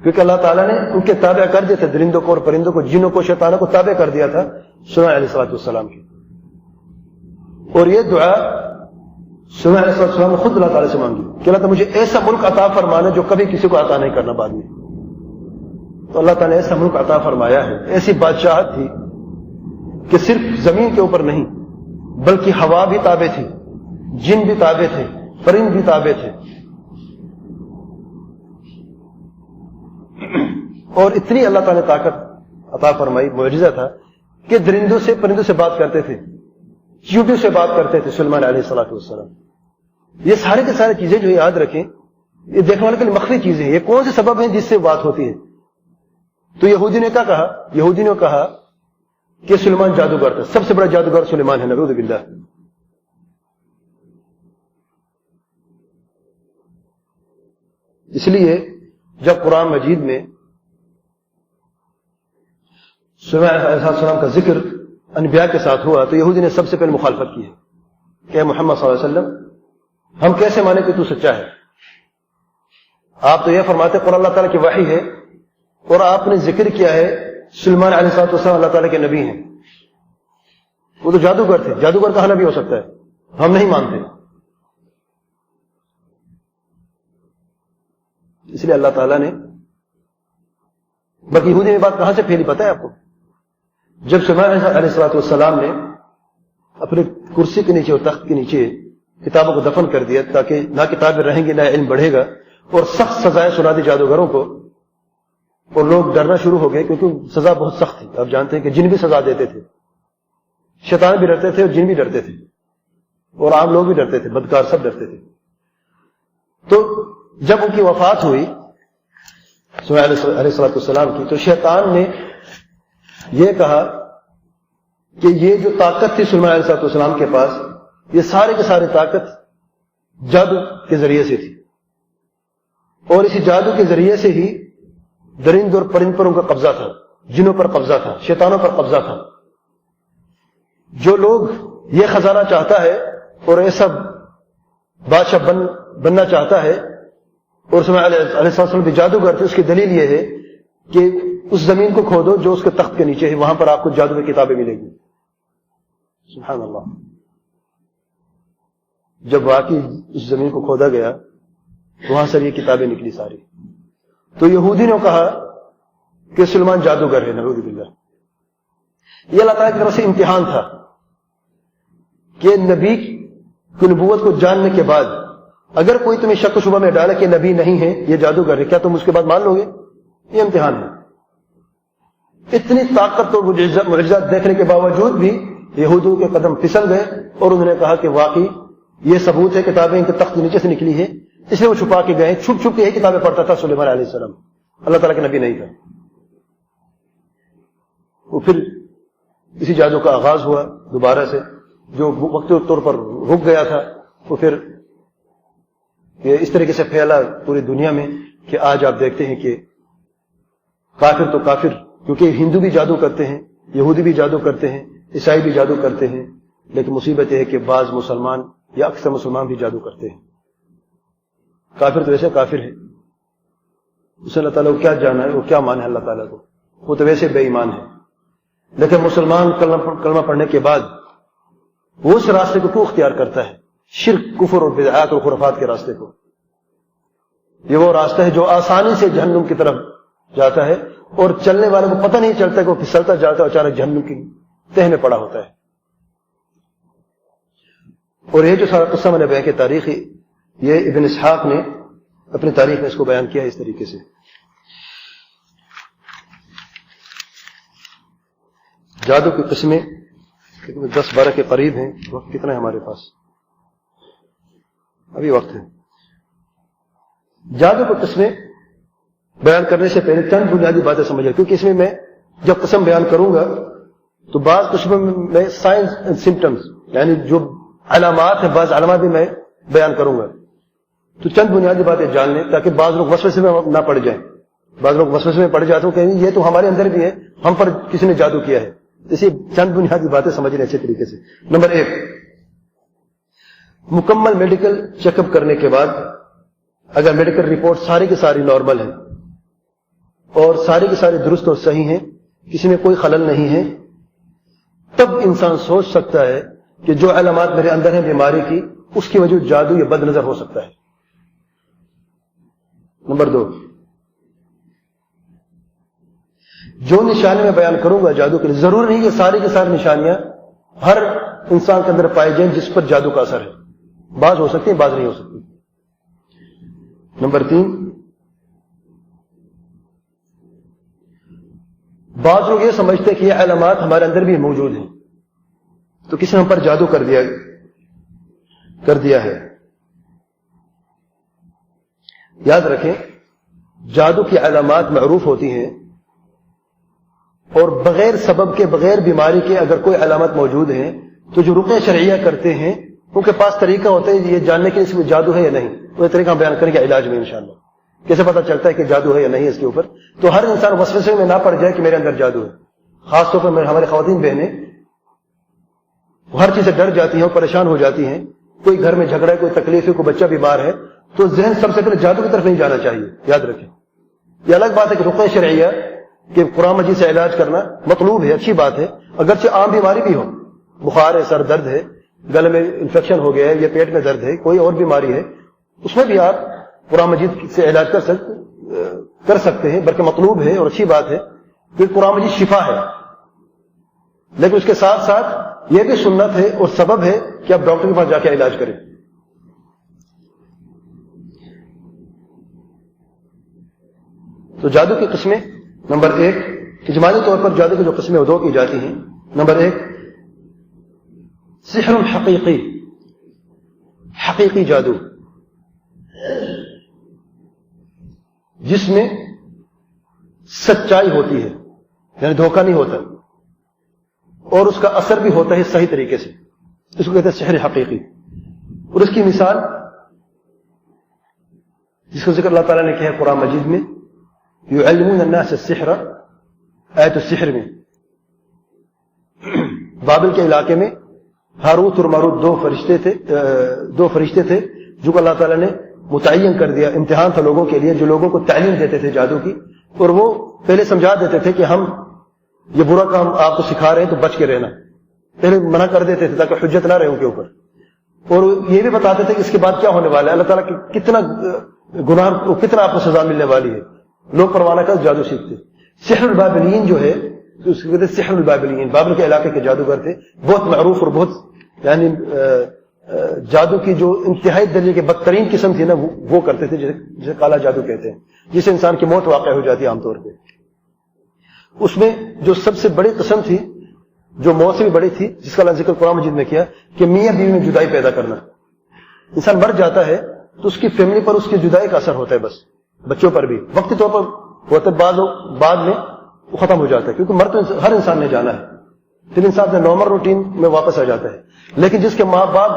کیونکہ اللہ تعالیٰ نے ان کے تابع کر دیے تھے، درندوں کو اور پرندوں کو، جنوں کو، شیطانوں کو تابع کر دیا تھا سلیمان علیہ السلام کی. اور یہ دعا سلیمان علیہ السلام نے خود اللہ تعالیٰ سے مانگی کہ اللہ تعالیٰ مجھے ایسا ملک عطا فرمانا جو کبھی کسی کو عطا نہیں کرنا بعد میں. تو اللہ تعالیٰ نے ایسا ملک عطا فرمایا ہے، ایسی بادشاہت تھی کہ صرف زمین کے اوپر نہیں بلکہ ہوا بھی تابع تھی، جن بھی تابع تھے، پرند بھی تابع تھے. اور اتنی اللہ تعالیٰ نے طاقت عطا فرمائی، معجزہ تھا کہ درندوں سے، پرندوں سے بات کرتے تھے، چیونٹیوں سے بات کرتے تھے سلیمان علیہ السلام. یہ سارے کے سارے چیزیں جو یاد رکھیں، یہ دیکھنے والے کے لیے مخفی چیزیں ہیں. یہ کون سے سبب ہیں جس سے بات ہوتی ہے؟ تو یہودی نے کیا کہا؟ یہودی نے کہا کہ سلیمان جادوگر تھا، سب سے بڑا جادوگر سلیمان ہے، نعوذ باللہ. اس لیے جب قرآن مجید میں سلیمان علیہ السلام کا ذکر انبیاء کے ساتھ ہوا تو یہودی نے سب سے پہلے مخالفت کی ہے کہ محمد صلی اللہ علیہ وسلم ہم کیسے مانے کہ تو سچا ہے؟ آپ تو یہ فرماتے قرآن اللہ تعالیٰ کی وحی ہے، اور آپ نے ذکر کیا ہے سلیمان علیہ السلام اللہ تعالیٰ کے نبی ہیں. وہ تو جادوگر تھے، جادوگر کہاں نبی ہو سکتا ہے؟ ہم نہیں مانتے. اس لیے اللہ تعالیٰ نے، بلکہ یہودی میں بات کہاں سے پھیلی پتہ ہے آپ کو؟ جب سلیمان علیہ السلام نے اپنے کرسی کے نیچے اور تخت کے نیچے کتابوں کو دفن کر دیا تاکہ نہ کتابیں رہیں گی نہ علم بڑھے گا، اور سخت سزائیں سنا دی جادوگروں کو، اور لوگ ڈرنا شروع ہو گئے کیونکہ سزا بہت سخت تھی. آپ جانتے ہیں کہ جن بھی سزا دیتے تھے، شیطان بھی ڈرتے تھے اور جن بھی ڈرتے تھے، اور عام لوگ بھی ڈرتے تھے، بدکار سب ڈرتے تھے. تو جب ان کی وفات ہوئی سلیمان علیہ السلام کی، تو شیطان نے یہ کہا کہ یہ جو طاقت تھی سلیمان علیہ السلام کے پاس، یہ سارے کے سارے طاقت جادو کے ذریعے سے تھی، اور اسی جادو کے ذریعے سے ہی درند اور پرند پر ان کا قبضہ تھا، جنوں پر قبضہ تھا، شیطانوں پر قبضہ تھا. جو لوگ یہ خزانہ چاہتا ہے اور ایسا بادشاہ بننا چاہتا ہے، اور سلیمان علیہ السلام بھی جادوگر تھے، اس کی دلیل یہ ہے کہ اس زمین کو کھودو جو اس کے تخت کے نیچے ہے، وہاں پر آپ کو جادو کی کتابیں ملیں گی. سبحان اللہ. جب واقعی اس زمین کو کھودا گیا وہاں سے یہ کتابیں نکلی ساری. تو یہودی نے کہا کہ سلیمان جادوگر ہے، نعوذ باللہ. یہ اللہ تعالیٰ کی طرف سے امتحان تھا کہ نبی کی نبوت کو جاننے کے بعد اگر کوئی تمہیں شک و شبہ میں ڈالا کہ نبی نہیں ہے، یہ جادوگر ہے، کیا تم اس کے بعد مان لو گے؟ یہ امتحان ہے. اتنی طاقت اور معجزات دیکھنے کے باوجود بھی یہودیوں کے قدم پھسل گئے، اور انہوں نے کہا کہ واقعی یہ ثبوت ہے کتابیں ان کے تخت نیچے سے نکلی ہے. اس لیے وہ چھپا کے گئے، چھپ چھپ کے یہ کتابیں پڑھتا تھا سلیمان علیہ السلام، اللہ تعالیٰ کے نبی نہیں تھا. وہ پھر اسی جادو کا آغاز ہوا دوبارہ سے، جو وقتی طور پر رک گیا تھا وہ پھر یہ اس طریقے سے پھیلا پوری دنیا میں کہ آج آپ دیکھتے ہیں کہ کافر تو کافر، کیونکہ ہندو بھی جادو کرتے ہیں، یہودی بھی جادو کرتے ہیں، عیسائی بھی جادو کرتے ہیں، لیکن مصیبت یہ ہے کہ بعض مسلمان یا اکثر مسلمان بھی جادو کرتے ہیں. کافر تو ویسے کافر ہے، اسے اللہ تعالیٰ کو کیا جانا ہے، وہ کیا مانا ہے اللہ تعالیٰ کو، وہ تو ویسے بے ایمان ہے. لیکن مسلمان کلمہ پڑھنے کے بعد وہ اس راستے کو کیوں اختیار کرتا ہے؟ شرک، کفر اور بدعات اور خرافات کے راستے کو. یہ وہ راستہ ہے جو آسانی سے جہنم کی طرف جاتا ہے، اور چلنے والے کو پتہ نہیں چلتا کہ وہ پھسلتا جاتا ہے، اچانک جہنم کی تہ میں پڑا ہوتا ہے. اور یہ جو سارا قصہ میں نے بیان کیا تاریخی، یہ ابن اسحاق نے اپنی تاریخ میں اس کو بیان کیا اس طریقے سے. جادو کی قسمیں 10-12 کے قریب ہیں. وقت کتنا ہے ہمارے پاس؟ ابھی وقت ہے. جادو کی قسمیں بیان کرنے سے پہلے چند بنیادی باتیں سمجھیں، کیونکہ اس میں جب قسم بیان کروں گا تو بعض قسموں میں سائنس اینڈ سمپٹمز، یعنی جو علامات ہیں، بعض علامات بھی میں بیان کروں گا. تو چند بنیادی باتیں جان لیں تاکہ بعض لوگ وسوسے میں نہ پڑ جائیں. بعض لوگ وسوسے میں پڑ جاتے ہیں کہ یہ تو ہمارے اندر بھی ہے، ہم پر کسی نے جادو کیا ہے. اسی چند بنیادی باتیں سمجھنے اچھے طریقے سے. نمبر 1، مکمل میڈیکل چیک اپ کرنے کے بعد اگر میڈیکل رپورٹ ساری کی ساری نارمل ہے اور ساری کی ساری درست اور صحیح ہیں، کسی میں کوئی خلل نہیں ہے، تب انسان سوچ سکتا ہے کہ جو علامات میرے اندر ہیں بیماری کی، اس کی وجہ جادو یا بد نظر ہو سکتا ہے۔ نمبر 2، جو نشانی میں بیان کروں گا جادو کے لیے، ضرور نہیں کہ ساری کی ساری نشانیاں ہر انسان کے اندر پائی جائیں جس پر جادو کا اثر ہے، بعض ہو سکتی ہیں، بعض نہیں ہو سکتی۔ نمبر 3، بعض لوگ یہ سمجھتے ہیں کہ یہ علامات ہمارے اندر بھی موجود ہیں، تو کسی نے ہم پر جادو کر دیا ہے۔ یاد رکھیں، جادو کی علامات معروف ہوتی ہیں، اور بغیر سبب کے، بغیر بیماری کے اگر کوئی علامات موجود ہیں تو جو رقیہ شرعیہ کرتے ہیں ان کے پاس طریقہ ہوتا ہے یہ جاننے کے لیے اس میں جادو ہے یا نہیں۔ وہ طریقہ ہم بیان کریں گے علاج میں انشاءاللہ، کیسے پتہ چلتا ہے کہ جادو ہے یا نہیں اس کے اوپر۔ تو ہر انسان وسوسے میں نہ پڑ جائے کہ میرے اندر جادو ہے، خاص طور پر ہمارے خواتین بہنیں ہر چیز سے ڈر جاتی ہیں اور پریشان ہو جاتی ہیں۔ کوئی گھر میں جھگڑا ہے، کوئی تکلیف ہے، کوئی بچہ بیمار ہے، تو ذہن سب سے پہلے جادو کی طرف نہیں جانا چاہیے۔ یاد رکھیں، یہ الگ بات ہے کہ رقیہ شرعیہ کہ قرآن مجید سے علاج کرنا مطلوب ہے، اچھی بات ہے، اگرچہ عام بیماری بھی ہو، بخار ہے، سر درد ہے، گلے میں انفیکشن ہو گیا ہے، یا پیٹ میں درد ہے، کوئی اور بیماری ہے، اس میں بھی آپ قرآن مجید سے علاج کر سکتے ہیں، بلکہ مطلوب ہے اور اچھی بات ہے کہ قرآن مجید شفا ہے۔ لیکن اس کے ساتھ ساتھ یہ بھی سنت ہے اور سبب ہے کہ آپ ڈاکٹر کے پاس جا کے علاج کریں۔ تو جادو کی قسمیں، نمبر 1، اجمالی طور پر جادو کی جو قسمیں وہ 2 کی جاتی ہیں۔ نمبر 1، سحر حقیقی، حقیقی جادو، جس میں سچائی ہوتی ہے، یعنی دھوکہ نہیں ہوتا، اور اس کا اثر بھی ہوتا ہے صحیح طریقے سے، اس کو کہتے ہیں سحر حقیقی۔ اور اس کی مثال جس کو ذکر اللہ تعالیٰ نے کیا ہے قرآن مجید میں، یعلمون الناس السحر، آیت السحر میں، بابل کے علاقے میں ہاروت اور ماروت دو فرشتے تھے جو کہ اللہ تعالیٰ نے متعین کر دیا، امتحان تھا لوگوں کے لیے جو لوگوں کو تعلیم دیتے تھے جادو کی، اور وہ پہلے سمجھا دیتے تھے کہ ہم یہ برا کام آپ کو سکھا رہے ہیں تو بچ کے رہنا، پہلے منع کر دیتے تھے تاکہ حجت نہ رہے ان کے اوپر، اور یہ بھی بتاتے تھے کہ اس کے بعد کیا ہونے والا ہے، اللہ تعالیٰ کی کتنا گناہ، کتنا آپ کو سزا ملنے والی ہے۔ لوگ پروانہ کا جادو سیکھتے۔ سحر البابلین جو ہے اس کو کہتے ہیں سحر البابلین، بابل کے علاقے کے جادوگر تھے، بہت معروف اور بہت یعنی جادو کی جو انتہائی درجے کے بدترین قسم تھی نا وہ کرتے تھے، جسے کالا جادو کہتے ہیں، جسے انسان کی موت واقع ہو جاتی ہے عام طور پہ۔ اس میں جو سب سے بڑی قسم تھی، جو موت سے بھی بڑی تھی، جس کا اللہ ذکر قرآن مجید میں کیا، کہ میاں بیوی میں جدائی پیدا کرنا۔ انسان مر جاتا ہے تو اس کی فیملی پر اس کی جدائی کا اثر ہوتا ہے، بس بچوں پر بھی وقتی طور پر ہوتا ہے، بعد میں وہ ختم ہو جاتا ہے، کیونکہ مر تو ہر انسان نے جانا ہے، پھر انسان اپنے نارمل روٹین میں واپس آ جاتا ہے۔ لیکن جس کے ماں باپ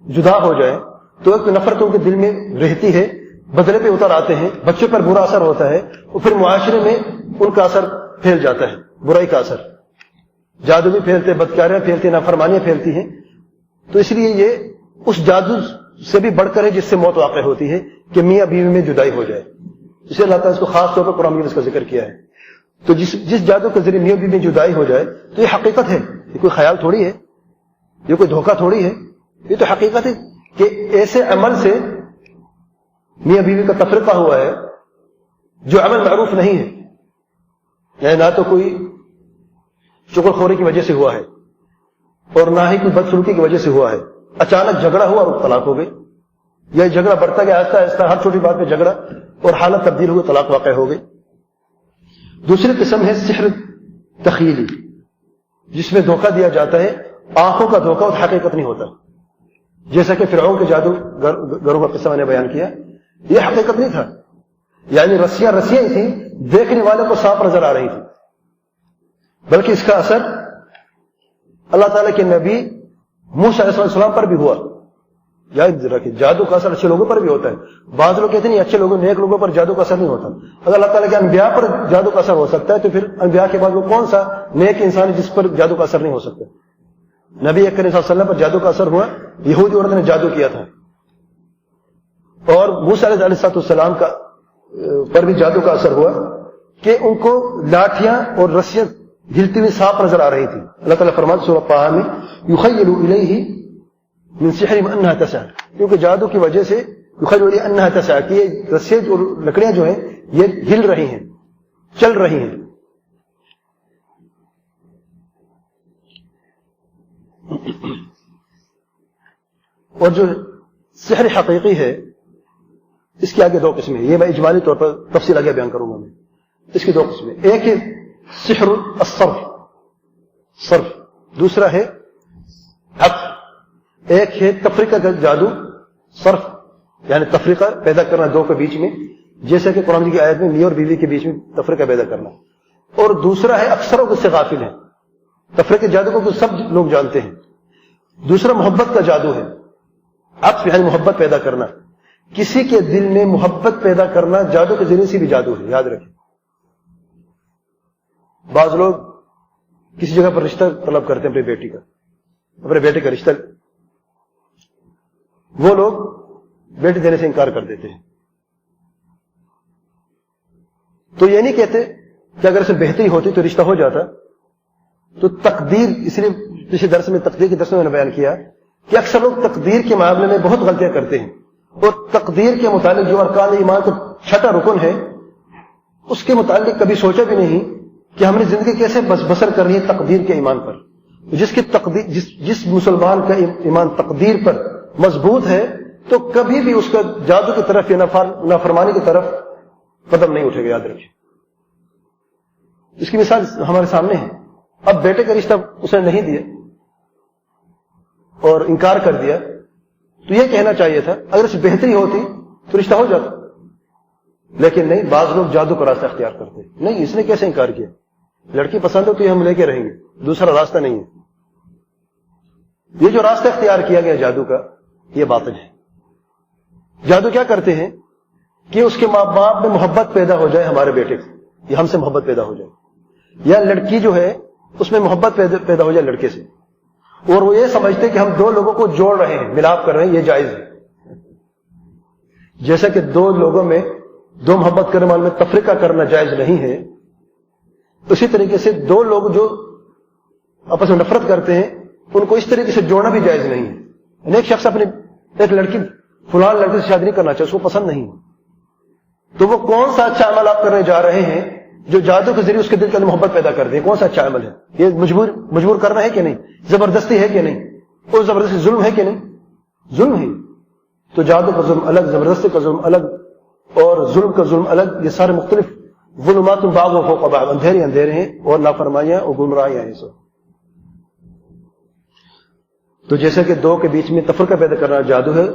جدا ہو جائے تو ایک نفرت ان کے دل میں رہتی ہے، بدلے پہ اتر آتے ہیں، بچوں پر برا اثر ہوتا ہے، اور پھر معاشرے میں ان کا اثر پھیل جاتا ہے، برائی کا اثر، جادو بھی پھیلتے، بدکاریاں پھیلتی، نافرمانیاں پھیلتی ہیں۔ تو اس لیے یہ اس جادو سے بھی بڑھ کر ہے جس سے موت واقع ہوتی ہے کہ میاں بیوی میں جدائی ہو جائے، اسے اللہ تعالیٰ اس کو خاص طور پر قرآن میں اس کا ذکر کیا ہے۔ تو جس جادو کے ذریعے میاں بیوی میں جدائی ہو جائے تو یہ حقیقت ہے، یہ کوئی خیال تھوڑی ہے، یہ کوئی دھوکہ تھوڑی ہے، یہ تو حقیقت ہے کہ ایسے عمل سے میاں بیوی کا تفرقہ ہوا ہے جو عمل معروف نہیں ہے، یعنی نہ تو کوئی شکر خوری کی وجہ سے ہوا ہے اور نہ ہی کوئی بدسلوکی کی وجہ سے ہوا ہے، اچانک جھگڑا ہوا اور طلاق ہو گئی، یا جھگڑا بڑھتا گیا آہستہ آہستہ، ہر چھوٹی بات پہ جھگڑا اور حالت تبدیل ہوئی، طلاق واقع ہو گئی۔ دوسری قسم ہے سحر تخیلی، جس میں دھوکہ دیا جاتا ہے، آنکھوں کا دھوکہ اور حقیقت نہیں ہوتا، جیسا کہ فرعون کے جادو گروہ کا قصہ میں نے بیان کیا، یہ حقیقت نہیں تھا، یعنی رسیاں ہی تھیں، دیکھنے والے کو صاف نظر آ رہی تھی، بلکہ اس کا اثر اللہ تعالیٰ کے نبی موسیٰ علیہ السلام پر بھی ہوا۔ یاد رکھیں، جادو کا اثر اچھے لوگوں پر بھی ہوتا ہے، بعض لوگ کہتے ہیں اچھے لوگوں، نیک لوگوں پر جادو کا اثر نہیں ہوتا۔ اگر اللہ تعالیٰ کے انبیاء پر جادو کا اثر ہو سکتا ہے تو پھر انبیاء کے بعد وہ کون سا نیک انسان ہے جس پر جادو کا اثر نہیں ہو سکتا؟ نبی اکرم صلی اللہ علیہ وسلم پر جادو کا اثر ہوا، یہودی عورت نے جادو کیا تھا، اور موسیٰ علیہ السلام کا پر بھی جادو کا اثر ہوا کہ ان کو لاٹھیاں اور رسیاں ہلتی ہوئی صاف نظر آ رہی تھی. اللہ تعالیٰ فرماتے سورہ طٰہٰ میں یخیل الیہ من سحرہم انہا تسعی، کیونکہ جادو کی وجہ سے یخیل الیہ انہا تسعی کہ یہ رسیاں اور لکڑیاں جو ہیں یہ ہل رہی ہیں، چل رہی ہیں. اور جو سحر حقیقی ہے اس کی آگے دو قسمیں، یہ میں اجمالی طور پر تفصیل آگے بیان کروں گا. میں اس کی دو قسمیں، ایک ہے سحر الصرف، صرف، دوسرا ہے عقل. ایک ہے تفریقہ کا جادو، صرف یعنی تفریقہ پیدا کرنا دو کے بیچ میں، جیسا کہ قرآن کی آیت میں میاں اور بیوی کے بیچ میں تفریقہ پیدا کرنا. اور دوسرا ہے اکثروں سے غافل ہیں، تفریقہ جادو کو سب لوگ جانتے ہیں. دوسرا محبت کا جادو ہے، عطف یعنی محبت پیدا کرنا. کسی کے دل میں محبت پیدا کرنا جادو کے ذریعے سے بھی جادو ہے، یاد رکھیں. بعض لوگ کسی جگہ پر رشتہ طلب کرتے ہیں اپنی بیٹی کا، اپنے بیٹے کا رشتہ، وہ لوگ بیٹی دینے سے انکار کر دیتے ہیں. تو یہ نہیں کہتے کہ اگر اسے بہتری ہوتی تو رشتہ ہو جاتا. تو تقدیر، اس لیے پچھلے درس میں تقدیر کے درس میں نے بیان کیا کہ اکثر لوگ تقدیر کے معاملے میں بہت غلطیاں کرتے ہیں، اور تقدیر کے متعلق جو ارکان ایمان کا چھٹا رکن ہے اس کے متعلق کبھی سوچا بھی نہیں کہ ہم نے زندگی کیسے بسر کرنی ہے تقدیر کے ایمان پر. جس مسلمان کا ایمان تقدیر پر مضبوط ہے تو کبھی بھی اس کا جادو کی طرف یا نافرمانی کی طرف قدم نہیں اٹھے گا، یاد رکھیں. اس کی مثال ہمارے سامنے ہے. اب بیٹے کا رشتہ اس نے نہیں دیا اور انکار کر دیا تو یہ کہنا چاہیے تھا اگر اس بہتری ہوتی تو رشتہ ہو جاتا. لیکن نہیں، بعض لوگ جادو کا راستہ اختیار کرتے ہیں. نہیں، اس نے کیسے انکار کیا؟ لڑکی پسند ہو تو یہ ہم لے کے رہیں گے، دوسرا راستہ نہیں ہے. یہ جو راستہ اختیار کیا گیا جادو کا، یہ باطل ہے. جادو کیا کرتے ہیں کہ اس کے ماں باپ میں محبت پیدا ہو جائے ہمارے بیٹے سے، یا ہم سے محبت پیدا ہو جائے، یا لڑکی جو ہے اس میں محبت پیدا ہو جائے لڑکے سے، اور وہ یہ سمجھتے کہ ہم دو لوگوں کو جوڑ رہے ہیں، ملاپ کر رہے ہیں، یہ جائز ہے. جیسا کہ دو لوگوں میں، دو محبت کرنے والے میں تفریقہ کرنا جائز نہیں ہے، اسی طریقے سے دو لوگ جو آپس میں نفرت کرتے ہیں ان کو اس طریقے سے جوڑنا بھی جائز نہیں ہے. ایک شخص اپنی ایک لڑکی فلان لڑکے سے شادی نہیں کرنا چاہے، اس کو پسند نہیں، تو وہ کون سا اچھا عمل آپ کرنے جا رہے ہیں جو جادو کے ذریعے اس کے دل کے اندر محبت پیدا کر دے؟ کون سا اچھا عمل ہے یہ؟ مجبور کرنا ہے کہ نہیں؟ زبردستی ہے کہ نہیں؟ اور زبردستی ظلم ہے کہ نہیں؟ ظلم ہے. تو جادو کا ظلم الگ، زبردستی کا ظلم الگ، اور ظلم کا ظلم الگ. یہ سارے مختلف ظلمات بعض و فوق بعض، اندھیرے ہیں اور نافرمانیاں اور گمراہیاں ہیں سب. تو جیسے کہ دو کے بیچ میں تفرقہ پیدا کرنا جادو ہے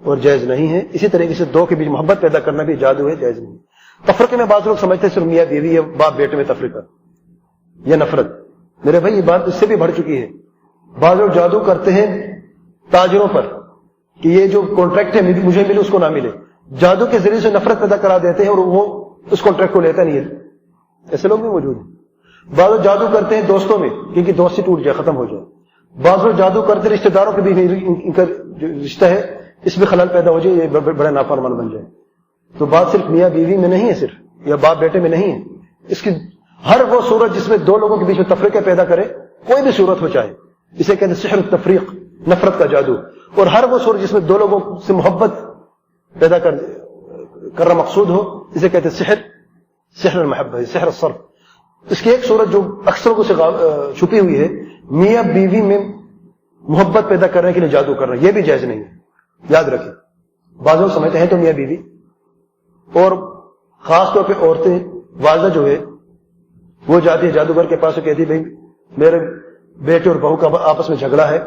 اور جائز نہیں ہے، اسی طریقے سے دو کے بیچ محبت پیدا کرنا بھی جادو ہے، جائز نہیں. تفرقے میں بعض لوگ سمجھتے ہیں صرف میاں بیوی یا باپ بیٹے میں تفرقہ یا نفرت. میرے بھائی یہ بات اس سے بھی بڑھ چکی ہے. بعض لوگ جادو کرتے ہیں تاجروں پر کہ یہ جو کانٹریکٹ ہے مجھے ملے اس کو نہ ملے، جادو کے ذریعے سے نفرت پیدا کرا دیتے ہیں اور وہ اس کانٹریکٹ کو لیتا نہیں ہے. ایسے لوگ بھی موجود ہیں. بعض لوگ جادو کرتے ہیں دوستوں میں کہ ان کی دوستی ٹوٹ جائے، ختم ہو جائے. بعض لوگ جادو کرتے رشتہ داروں کے بھی، ان کا جو رشتہ ہے اس میں خلل پیدا ہو جائے، یہ بڑا نافرمان بن جائے. تو بات صرف میاں بیوی میں نہیں ہے، صرف یا باپ بیٹے میں نہیں ہے. اس کی ہر وہ صورت جس میں دو لوگوں کے بیچ میں تفریقہ پیدا کرے، کوئی بھی صورت ہو چاہے، اسے کہتے ہیں سحر التفریق، نفرت کا جادو. اور ہر وہ صورت جس میں دو لوگوں سے محبت پیدا کرنا مقصود ہو، اسے کہتے ہیں سحر المحبت، سحر الصرف. اس کی ایک صورت جو اکثر کو سے چھپی ہوئی ہے، میاں بیوی میں محبت پیدا کرنے کے لیے جادو کرنا، یہ بھی جائز نہیں ہے. یاد رکھیں، بعض لوگ سمجھتے ہیں تو میاں بیوی، اور خاص طور پہ عورتیں، والدہ جو ہے وہ جاتی ہے جادوگر کے پاس اور کہتی ہے بھائی میرے بیٹے اور بہو کا آپس میں جھگڑا ہے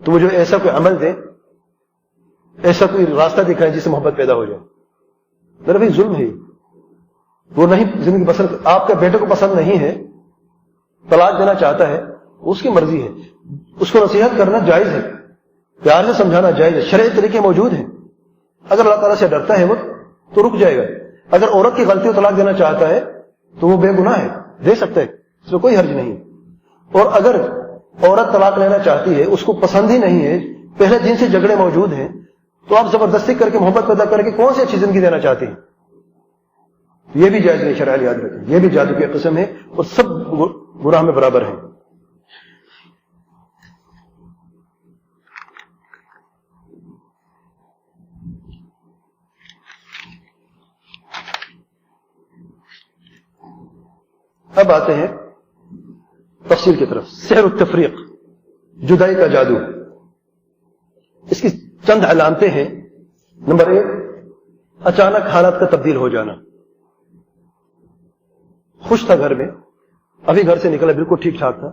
تو مجھے ایسا کوئی عمل دے، ایسا کوئی راستہ دکھائے جس سے محبت پیدا ہو جائے. میرا بھائی ظلم ہے، وہ نہیں زندگی پسند، آپ کے بیٹے کو پسند نہیں ہے، طلاق دینا چاہتا ہے، اس کی مرضی ہے. اس کو نصیحت کرنا جائز ہے، پیار سے سمجھانا جائز ہے، شرعی طریقے موجود ہیں. اگر اللہ تعالیٰ سے ڈرتا ہے وہ تو رک جائے گا. اگر عورت کی غلطی طلاق دینا چاہتا ہے تو وہ بے گناہ ہے، دے سکتا ہے، اس میں کوئی حرج نہیں. اور اگر عورت طلاق لینا چاہتی ہے، اس کو پسند ہی نہیں ہے، پہلے دن سے جھگڑے موجود ہیں، تو آپ زبردستی کر کے محبت پیدا کر کے کون سی اچھی زندگی دینا چاہتے ہیں؟ یہ بھی جائز نہیں، شرع یاد رکھیں، یہ بھی جادو کی قسم ہے اور سب گناہ میں برابر ہیں۔ اب آتے ہیں تفصیل کی طرف۔ سحر التفریق، جدائی کا جادو، اس کی چند علامتیں ہیں۔ نمبر 1، اچانک حالات کا تبدیل ہو جانا۔ خوش تھا گھر میں، ابھی گھر سے نکلا بالکل ٹھیک ٹھاک تھا،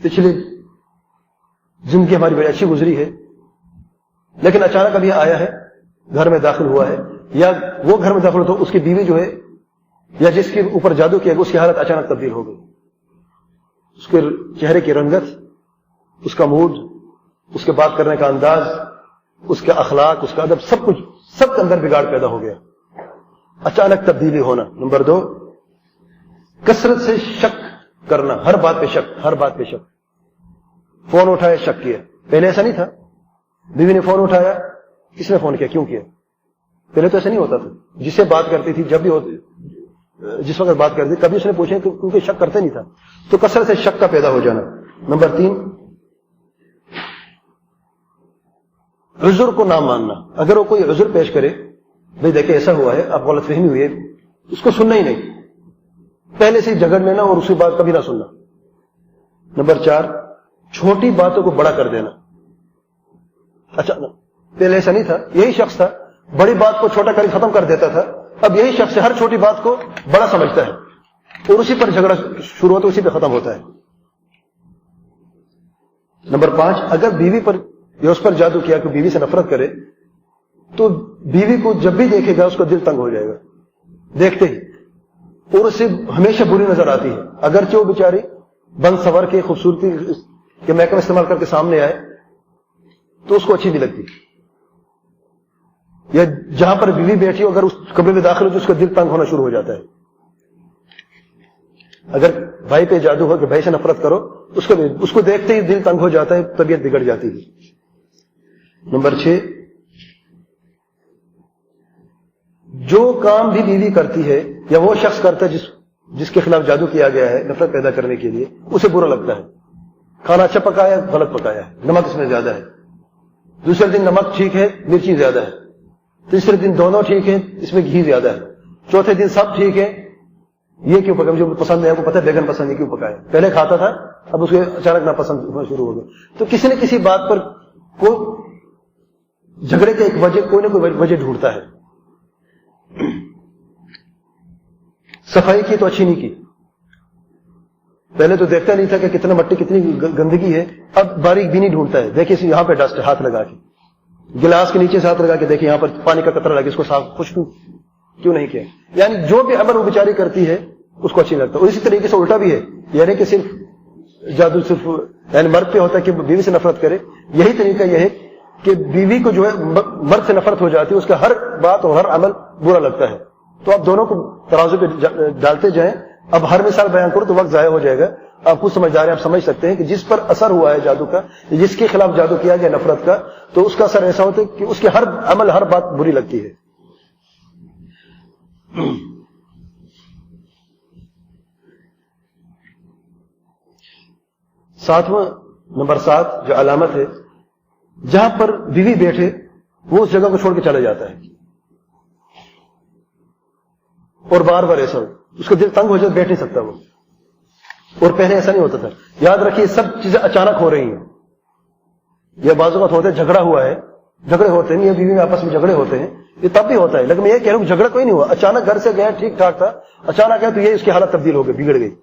پچھلی زندگی ہماری بڑی اچھی گزری ہے، لیکن اچانک ابھی آیا ہے، گھر میں داخل ہوا ہے، یا وہ گھر میں داخل ہو تو اس کی بیوی جو ہے یا جس کے اوپر جادو کیا گیا اس کی حالت اچانک تبدیل ہو گئی، اس کے چہرے کی رنگت، اس کا موڈ، اس کے بات کرنے کا انداز، اس کے اخلاق، اس کا ادب، سب کچھ، سب کے اندر بگاڑ پیدا ہو گیا، اچانک تبدیلی ہونا۔ نمبر 2، کثرت سے شک کرنا، ہر بات پہ شک، ہر بات پہ شک۔ فون اٹھایا، شک کیا، پہلے ایسا نہیں تھا، بیوی نے فون اٹھایا، کس نے فون کیا، کیوں کیا؟ پہلے تو ایسا نہیں ہوتا تھا، جس سے بات کرتی تھی، جب بھی ہوتی، جس وقت بات کرتی کبھی اس نے پوچھا کیونکہ شک کرتے نہیں تھا، تو کثرت سے شک کا پیدا ہو جانا۔ نمبر 3، عذر کو نہ ماننا، اگر وہ کوئی عذر پیش کرے، بھئی دیکھیں ایسا ہوا ہے، اب غلط فہمی ہوئی ہے، اس کو سننا ہی نہیں، پہلے سے جھگڑ لینا اور اس کی بات کبھی نہ سننا۔ نمبر 4، چھوٹی باتوں کو بڑا کر دینا۔ اچھا، پہلے ایسا نہیں تھا، یہی شخص تھا، بڑی بات کو چھوٹا کر ختم کر دیتا تھا، اب یہی شخص ہر چھوٹی بات کو بڑا سمجھتا ہے اور اسی پر جھگڑا شروع ہوتا ہے، اسی پہ ختم ہوتا ہے۔ نمبر 5، اگر بیوی پر یا اس پر جادو کیا کہ بیوی سے نفرت کرے، تو بیوی کو جب بھی دیکھے گا اس کا دل تنگ ہو جائے گا دیکھتے ہی، اور اسے ہمیشہ بری نظر آتی ہے، اگرچہ وہ بیچاری بند سور کے خوبصورتی کے میک اپ استعمال کر کے سامنے آئے تو اس کو اچھی نہیں لگتی، یا جہاں پر بیوی بیٹھی ہو اگر اس کمرے میں داخل ہو تو اس کا دل تنگ ہونا شروع ہو جاتا ہے۔ اگر بھائی پہ جادو ہو کہ بھائی سے نفرت کرو، اس کو دیکھتے ہی دل تنگ ہو جاتا ہے، طبیعت بگڑ جاتی ہے۔ نمبر 6، جو کام بھی بیوی کرتی ہے یا وہ شخص کرتا ہے جس کے خلاف جادو کیا گیا ہے نفرت پیدا کرنے کے لیے، اسے برا لگتا ہے۔ کھانا اچھا پکایا، غلط پکایا ہے، نمک اس میں زیادہ ہے، دوسرے دن نمک ٹھیک ہے، مرچی زیادہ ہے، تیسرے دن دونوں ٹھیک ہیں، اس میں گھی زیادہ ہے، چوتھے دن سب ٹھیک ہے، یہ کیوں پکایا؟ جو پسند ہے وہ پتہ ہے بیگن پسند ہے، کیوں پکایا؟ پہلے کھاتا تھا، اب اس کے اچانک ناپسند ہونا شروع ہو گیا۔ تو کسی نہ کسی بات پر جھگڑے کی ایک وجہ، کوئی نہ کوئی وجہ ڈھونڈتا ہے۔ صفائی کی تو اچھی نہیں کی، پہلے تو دیکھتا نہیں تھا کہ کتنا مٹی، کتنی گندگی ہے، اب باریک بینی ڈھونڈتا ہے، دیکھیے یہاں پہ ڈسٹ، ہاتھ لگا کے، گلاس کے نیچے سے ہاتھ لگا کے دیکھیں یہاں پر پانی کا قطرہ لگے، اس کو صاف خشک کیوں نہیں کیا؟ یعنی جو بھی عمل وہ بیچاری کرتی ہے اس کو اچھی لگتا ہے۔ اور اسی طریقے سے الٹا بھی ہے، یعنی کہ صرف جادو صرف یعنی مرد پہ ہوتا ہے کہ بیوی سے نفرت کرے، یہی طریقہ یہ ہے کہ بیوی کو جو ہے مرد سے نفرت ہو جاتی ہے، اس کا ہر بات اور ہر عمل برا لگتا ہے۔ تو آپ دونوں کو ترازو پہ ڈالتے جائیں، اب ہر مثال بیان کرو تو وقت ضائع ہو جائے گا۔ آپ خود سمجھدار ہیں، آپ سمجھ سکتے ہیں کہ جس پر اثر ہوا ہے جادو کا، جس کے خلاف جادو کیا گیا نفرت کا، تو اس کا اثر ایسا ہوتا ہے کہ اس کے ہر عمل، ہر بات بری لگتی ہے۔ ساتواں، نمبر 7 جو علامت ہے، جہاں پر بیوی بیٹھے وہ اس جگہ کو چھوڑ کے چلا جاتا ہے، اور بار بار ایسا ہو، اس کو دل تنگ ہو جائے، بیٹھ نہیں سکتا وہ، اور پہلے ایسا نہیں ہوتا تھا۔ یاد رکھیے سب چیزیں اچانک ہو رہی ہیں، یہ بعض اوقات ہوتا ہے جھگڑا ہوا ہے، جھگڑے ہوتے ہیں، یہ بیوی میں آپس میں جھگڑے ہوتے ہیں، یہ تب بھی ہوتا ہے، لیکن میں یہ کہہ رہا ہوں جھگڑا کوئی نہیں ہوا، اچانک گھر سے گیا ٹھیک ٹھاک تھا، اچانک ہے تو یہ اس کی حالت تبدیل ہو گئی، بگڑ گئی۔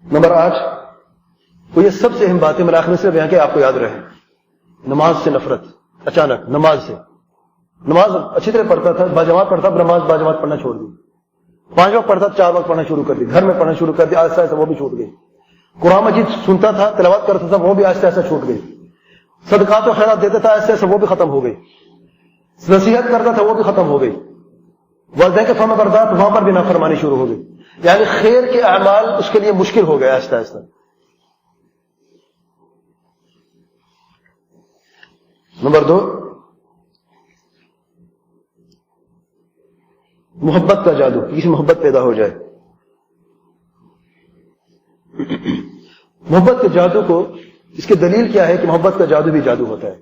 نمبر 8، وہ یہ سب سے اہم بات ہے، میں آخر میں سے بیان کیا آپ کو یاد رہے، نماز سے نفرت، اچانک نماز سے، نماز اچھی طرح پڑھتا تھا، باجماعت پڑھتا، نماز باجماعت پڑھنا چھوڑ دی، 5 وقت پڑھتا، 4 وقت پڑھنا شروع کر دی، گھر میں پڑھنا شروع کر دیا، آہستہ آہستہ وہ بھی چھوٹ گئی۔ قرآن مجید سنتا تھا، تلاوت کرتا تھا، وہ بھی آہستہ آہستہ چھوٹ گئی۔ صدقات و خیرات دیتا تھا، آہستہ آہستہ وہ بھی ختم ہو گئی۔ نصیحت کرتا تھا، وہ بھی ختم ہو گئی۔ والدین کے فرما بردار، وہاں پر بھی نافرمانی شروع ہو گئی، یعنی خیر کے اعمال اس کے لیے مشکل ہو گیا آہستہ آہستہ۔ نمبر 2، محبت کا جادو، کسی محبت پیدا ہو جائے. محبت کے جادو کو، اس کی دلیل کیا ہے کہ محبت کا جادو بھی جادو ہوتا ہے؟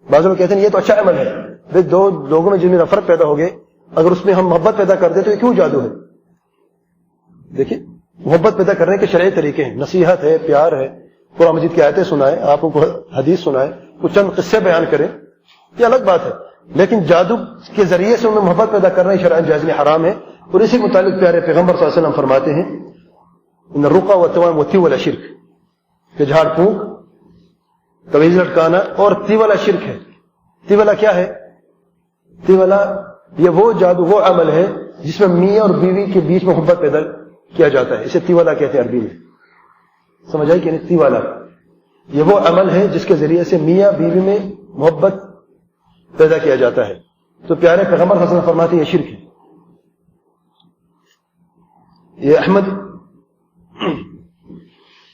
بعض لوگ کہتے ہیں یہ تو اچھا عمل ہے، دو لوگوں میں جن میں نفرت پیدا ہو گئے، اگر اس میں ہم محبت پیدا کر دیں تو یہ کیوں جادو ہے؟ دیکھیں، محبت پیدا کرنے کے شرعی طریقے ہیں، نصیحت ہے، پیار ہے، قرآن مجید کی آیتیں سنائے، آپ کو حدیث سنائے، کچھ چند قصے بیان کریں، یہ الگ بات ہے. لیکن جادو کے ذریعے سے ان میں محبت پیدا کرنا شرعاً جائز نہیں، حرام ہے. اور اسی متعلق پیارے پیغمبر صلی اللہ علیہ وسلم فرماتے ہیں ان الرقى والتوام والتیولہ شرک، کہ جھاڑ پھونک، تویز لٹکانا اور تیولہ شرک ہے. تیولہ کیا ہے؟ تیولہ یہ وہ جادو، وہ عمل ہے جس میں میاں اور بیوی کے بیچ میں محبت پیدا کیا جاتا ہے، اسے تیولہ کہتے ہیں عربی میں. سمجھ آئی کہ نہیں؟ تیولہ یہ وہ عمل ہے جس کے ذریعے سے میاں بیوی میں محبت پیدا کیا جاتا ہے. تو پیارے پیغمبر صلی اللہ علیہ وسلم فرماتے ہیں یہ شرک ہے. یہ احمد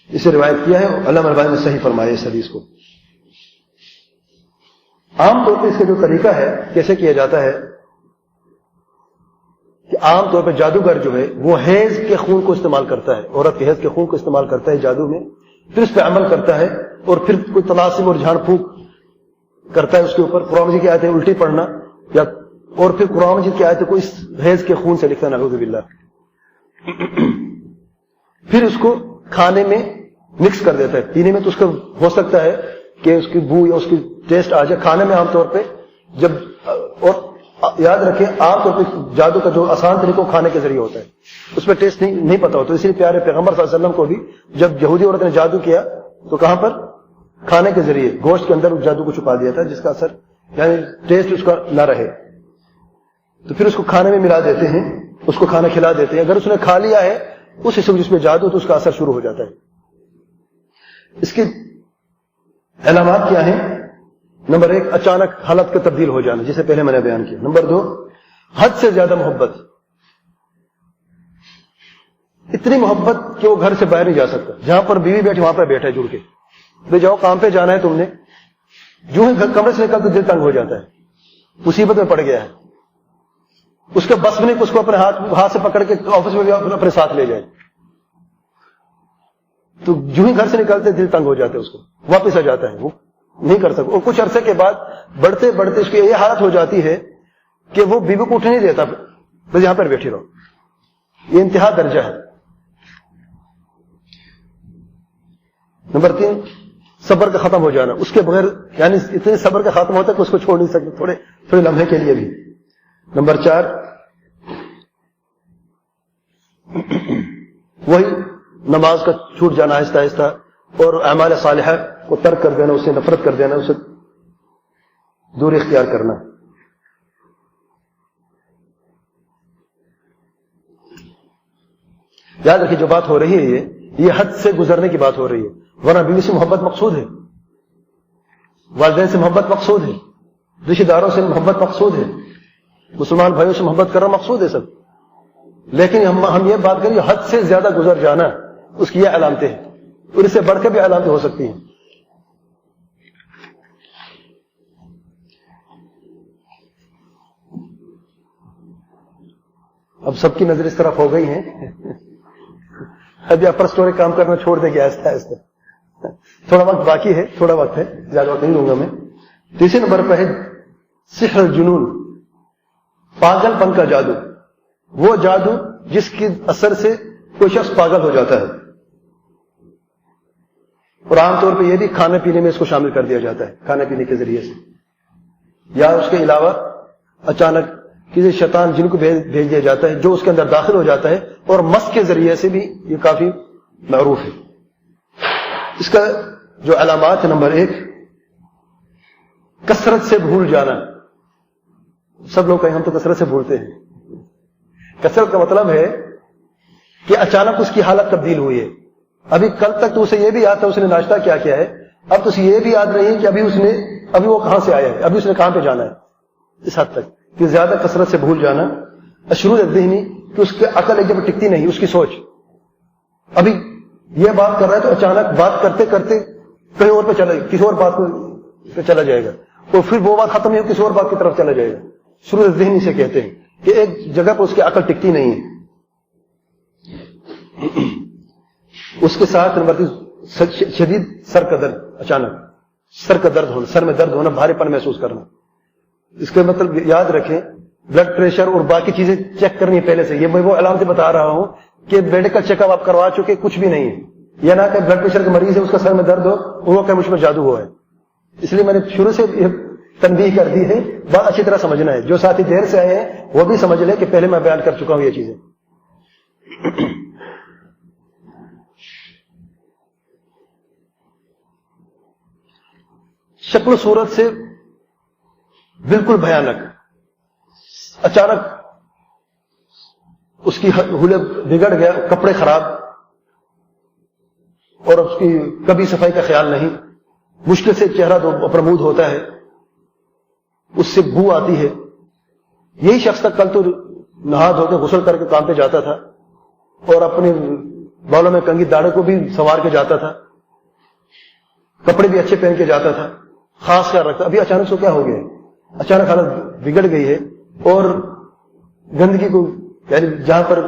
اسے روایت کیا ہے، علامہ البانی نے صحیح فرمایا اس حدیث کو. عام طور پہ اس کا جو طریقہ ہے کیسے کیا جاتا ہے کہ عام طور پہ جادوگر جو ہے وہ حیض کے خون کو استعمال کرتا ہے، عورت کے حیض کے خون کو استعمال کرتا ہے جادو میں، پھر اس پہ عمل کرتا ہے اور پھر کوئی طلاسم اور جھاڑ پھونک کرتا ہے اس کے اوپر. قرآن مجید کی آیتیں الٹی پڑھنا یا اور پھر قرآن مجید کی آیتیں کو اس حیض کے خون سے لکھنا، نعوذ باللہ. پھر اس کو کھانے میں مکس کر دیتا ہے. پینے میں تو اس کا ہو سکتا ہے کہ اس کی بو یا اس کی ٹیسٹ آ جائے، کھانے میں عام طور پہ جب، اور یاد رکھیں عام طور پہ جادو کا جو آسان طریقہ کھانے کے ذریعے ہوتا ہے، اس میں ٹیسٹ نہیں پتا ہوتا. اسی لیے پیارے پیغمبر صلی اللہ علیہ وسلم کو بھی جب یہودی عورت نے جادو کیا تو کہاں پر؟ کھانے کے ذریعے گوشت کے اندر اس جادو کو چھپا دیا تھا، جس کا اثر یعنی ٹیسٹ اس کا نہ رہے. تو پھر اس کو کھانے میں ملا دیتے ہیں، اس کو کھانا کھلا دیتے ہیں. اگر اس نے کھا لیا ہے اس حصے جس میں جادو تو اس کا اثر شروع ہو جاتا ہے. اس کے علامات کیا ہیں؟ نمبر 1 اچانک حالت کا تبدیل ہو جانا، جسے پہلے میں نے بیان کیا. نمبر 2 حد سے زیادہ محبت، اتنی محبت کہ وہ گھر سے باہر نہیں جا سکتا. جہاں پر بیوی بیٹھی وہاں پہ بیٹھا ہے جڑ کے، بھائی جاؤ کام پہ جانا ہے تم نے، جو ہی کمرے سے نکلتے دل تنگ ہو جاتا ہے، مصیبت میں پڑ گیا ہے. اس کے بس میں نہیں کہ اس کو اپنے ہاتھ سے پکڑ کے آفس میں بھی اپنے ساتھ لے جائے. تو جو ہی گھر سے نکلتے دل تنگ ہو جاتا ہے، اس کو واپس آ جاتا ہے، وہ نہیں کر سکتا. اور کچھ عرصے کے بعد بڑھتے بڑھتے اس کی یہ حالت ہو جاتی ہے کہ وہ بیوی کو اٹھنے نہیں دیتا، بس یہاں پر بیٹھی رہو. یہ انتہا درجہ ہے. نمبر 3 صبر کا ختم ہو جانا، اس کے بغیر یعنی اتنے صبر کا ختم ہوتا ہے کہ اس کو چھوڑ نہیں سکتے تھوڑے لمحے کے لیے بھی. نمبر 4 وہی نماز کا چھوٹ جانا آہستہ آہستہ، اور اعمال صالحہ کو ترک کر دینا، اسے نفرت کر دینا، اسے دوری اختیار کرنا. یاد رکھیے جو بات ہو رہی ہے یہ حد سے گزرنے کی بات ہو رہی ہے، ورنہ بیوی سے محبت مقصود ہے، والدین سے محبت مقصود ہے، رشتہ داروں سے محبت مقصود ہے، مسلمان بھائیوں سے محبت کرنا مقصود ہے سب. لیکن ہم یہ بات کریں حد سے زیادہ گزر جانا، اس کی یہ علامتیں ہیں، اور اس سے بڑھ کے بھی علامتیں ہو سکتی ہیں. اب سب کی نظر اس طرف ہو گئی ہیں، ابھی اپر اسٹوری کام کرنا چھوڑ دے گیا آہستہ آہستہ. تھوڑا وقت باقی ہے، تھوڑا وقت ہے، زیادہ وقت نہیں لوں گا میں. تیسرے نمبر پہ ہے سحر الجنون، پاگل پن کا جادو. وہ جادو جس کے اثر سے کوئی شخص پاگل ہو جاتا ہے، اور عام طور پہ یہ بھی کھانے پینے میں اس کو شامل کر دیا جاتا ہے، کھانے پینے کے ذریعے سے، یا اس کے علاوہ اچانک کسی شیطان جن کو بھیج دیا جاتا ہے جو اس کے اندر داخل ہو جاتا ہے، اور مس کے ذریعے سے بھی یہ کافی معروف ہے. اس کا جو علامات ہے، نمبر 1 کثرت سے بھول جانا. سب لوگ کہیں ہم تو کثرت سے بھولتے ہیں. کثرت کا مطلب ہے کہ اچانک اس کی حالت تبدیل ہوئی ہے. ابھی کل تک تو اسے یہ بھی یاد تھا اس نے ناشتہ کیا کیا ہے، اب تو اسے یہ بھی یاد نہیں ہے کہ ابھی وہ کہاں سے آیا ہے، ابھی اس نے کہاں پہ جانا ہے. اس حد تک کہ زیادہ کثرت سے بھول جانا. اشرور الذہنی، کہ اس کی عقل ایک جگہ ٹکتی نہیں، اس کی سوچ ابھی یہ بات کر رہا ہے تو اچانک بات کرتے کرتے کہیں اور پہ کسی اور بات پہ چلا جائے گا، اور پھر وہ بات ختم نہیں ہو کسی اور بات کی طرف چلا جائے گا. شرور الذہنی سے کہتے ہیں. کہ ایک جگہ پر اس کی عقل ٹکتی نہیں ہے. اس کے ساتھ نمبر 3 شدید سر کا درد, اچانک سر کا درد ہونا, سر میں درد ہونا, بھاری پن محسوس کرنا. اس کا مطلب یاد رکھیں بلڈ پریشر اور باقی چیزیں چیک کرنی ہے پہلے سے. یہ میں وہ علامتیں بتا رہا ہوں کہ میڈیکل چیک اپ آپ کروا چکے, کچھ بھی نہیں ہے. یہ نہ کہ بلڈ پریشر کا مریض ہے, اس کا سر میں درد ہو, وہ کہ مجھ میں جادو ہوا ہے. اس لیے میں نے شروع سے تنبیہ کر دی ہے, بات اچھی طرح سمجھنا ہے. جو ساتھی دیر سے آئے ہیں وہ بھی سمجھ لیں کہ پہلے میں بیان کر چکا ہوں یہ چیزیں. شکل و صورت سے بالکل بھیانک, اچانک اس کی حالت بگڑ گیا, کپڑے خراب, اور اس کی کبھی صفائی کا خیال نہیں, مشکل سے چہرہ پرمود ہوتا ہے, اس سے بو آتی ہے. یہی شخص تک کل تو نہا دھو کے غسل کر کے کام پہ جاتا تھا اور اپنے بالوں میں کنگھی داڑھے کو بھی سنوار کے جاتا تھا, کپڑے بھی اچھے پہن کے جاتا تھا, خاص خیال رکھتا. ابھی اچانک سے کیا ہو گیا ہے, اچانک حالت بگڑ گئی ہے, اور گندگی کو یعنی جہاں پر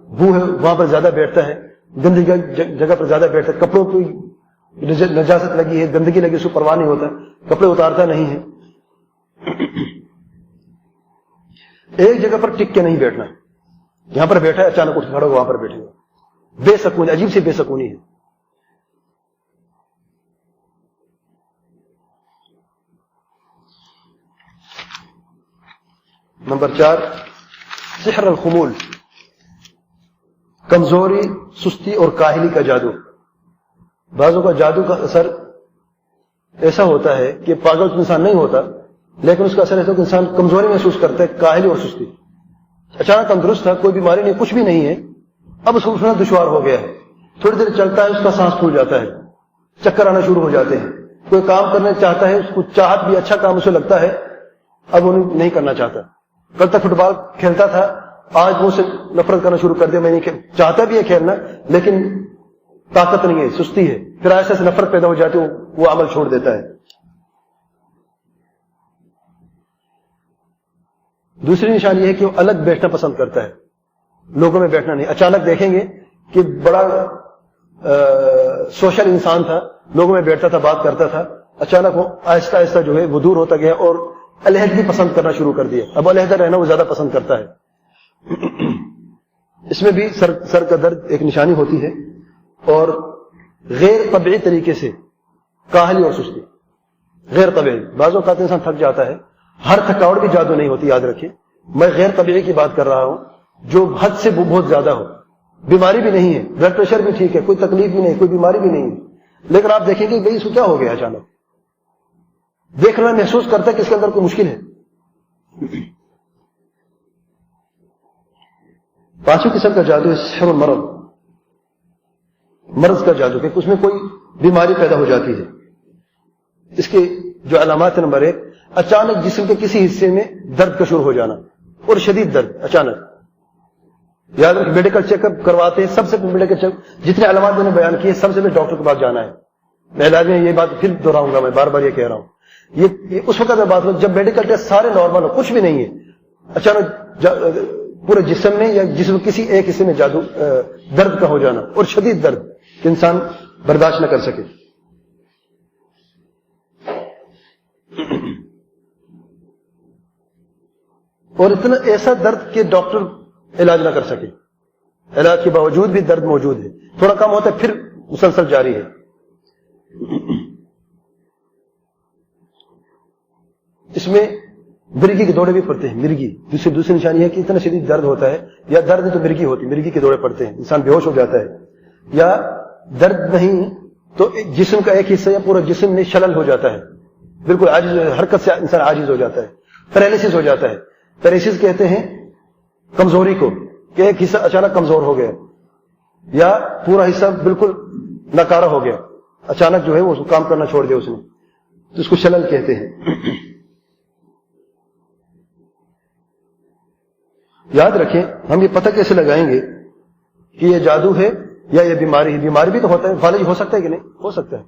بو ہے وہاں پر زیادہ بیٹھتا ہے, گندگی جگہ پر زیادہ بیٹھتا ہے, کپڑوں کو نجاست لگی ہے, گندگی لگی, اس کو پرواہ نہیں ہوتا, کپڑے اتارتا نہیں ہے. ایک جگہ پر ٹک کے نہیں بیٹھنا, یہاں پر بیٹھا ہے اچانک اٹھ کھڑا وہاں پر بیٹھے گا, بے سکونی, عجیب سی بے سکونی ہے. نمبر 4 سحر الخمول, کمزوری, سستی اور کاہلی کا جادو. بعضوں کا جادو کا اثر ایسا ہوتا ہے کہ پاگل انسان نہیں ہوتا, لیکن اس کا اثر ایسا کہ انسان کمزوری محسوس کرتا ہے, کاہلی اور سستی. اچانک تندرست تھا, کوئی بیماری نہیں, کچھ بھی نہیں ہے, اب اس کو اٹھنا دشوار ہو گیا ہے, تھوڑی دیر چلتا ہے اس کا سانس پھول جاتا ہے, چکر آنا شروع ہو جاتے ہیں. کوئی کام کرنا چاہتا ہے, اس کو چاہت بھی اچھا کام اسے لگتا ہے, اب وہ نہیں کرنا چاہتا. کل تک فٹ بال کھیلتا تھا, آج وہ اسے نفرت کرنا شروع کر دیا, میں نہیں چاہتا بھی ہے کھیلنا لیکن طاقت نہیں ہے, سستی ہے. پھر ایسے سے نفرت پیدا ہو جاتی ہے, وہ عمل چھوڑ دیتا ہے. دوسری نشانی یہ ہے کہ وہ الگ بیٹھنا پسند کرتا ہے, لوگوں میں بیٹھنا نہیں. اچانک دیکھیں گے کہ بڑا سوشل انسان تھا, لوگوں میں بیٹھتا تھا, بات کرتا تھا, اچانک وہ آہستہ آہستہ جو ہے وہ دور ہوتا گیا اور علیحدگی پسند کرنا شروع کر دیا. اب علیحدہ رہنا وہ زیادہ پسند کرتا ہے. اس میں بھی سر کا درد ایک نشانی ہوتی ہے, اور غیر طبیعی طریقے سے کاہلی اور سستی, غیر طبیعی. بعض اوقات انسان تھک جاتا ہے, ہر تھکاوٹ بھی جادو نہیں ہوتی, یاد رکھیں. میں غیر طبیعی کی بات کر رہا ہوں, جو حد سے بہت زیادہ ہو. بیماری بھی نہیں ہے, بلڈ پریشر بھی ٹھیک ہے, کوئی تکلیف بھی نہیں, کوئی بیماری بھی نہیں ہے, لیکن آپ دیکھیں گے بھائی اس کو کیا ہو گیا اچانک, دیکھنا محسوس کرتا ہے کہ اس کے اندر کوئی مشکل ہے. 5ویں قسم کا جادو ہے سحر المرض, مرض کا جادو, کہ اس میں کوئی بیماری پیدا ہو جاتی ہے. اس کے جو علامات نمبر 1, اچانک جسم کے کسی حصے میں درد کا شروع ہو جانا, اور شدید درد اچانک. یاد رکھ میڈیکل چیک اپ کرواتے ہیں, سب سے میڈیکل چیک, جتنے علامات میں نے بیان کیے سب سے پہلے ڈاکٹر کے پاس جانا ہے. میں علاج میں یہ بات پھر دہراؤں گا, میں بار بار یہ کہہ رہا ہوں. یہ اس وقت میں بات کروں جب میڈیکل ٹیسٹ سارے نارمل ہو, کچھ بھی نہیں ہے, اچانک پورے جسم میں یا جسم کسی ایک حصے میں جادو درد کا ہو جانا, اور شدید درد کہ انسان برداشت نہ کر سکے. اور اتنا ایسا درد کہ ڈاکٹر علاج نہ کر سکے, علاج کے باوجود بھی درد موجود ہے, تھوڑا کم ہوتا ہے پھر مسلسل جاری ہے. اس میں مرگی کے دوڑے بھی پڑتے ہیں. مرگی دوسری نشانی ہے کہ اتنا شدید درد ہوتا ہے, یا درد تو مرگی ہوتی, مرگی کے دوڑے پڑتے ہیں, انسان بے ہوش ہو جاتا ہے. یا درد نہیں تو جسم کا ایک حصہ یا پورا جسم میں شلل ہو جاتا ہے, بالکل عاجز, حرکت سے انسان عاجز ہو جاتا ہے, پیرالسس ہو جاتا ہے. پیرالسس کہتے ہیں کمزوری کو, کہ ایک حصہ اچانک کمزور ہو گیا, یا پورا حصہ بالکل ناکارہ ہو گیا, اچانک جو ہے وہ کام کرنا چھوڑ دیا اس نے, تو اس کو شلل کہتے ہیں. یاد رکھیں, ہم یہ پتہ کیسے لگائیں گے کہ یہ جادو ہے یا یہ بیماری ہے؟ بیماری بھی تو ہوتا ہے, فالج ہو سکتا ہے کہ نہیں ہو سکتا ہے,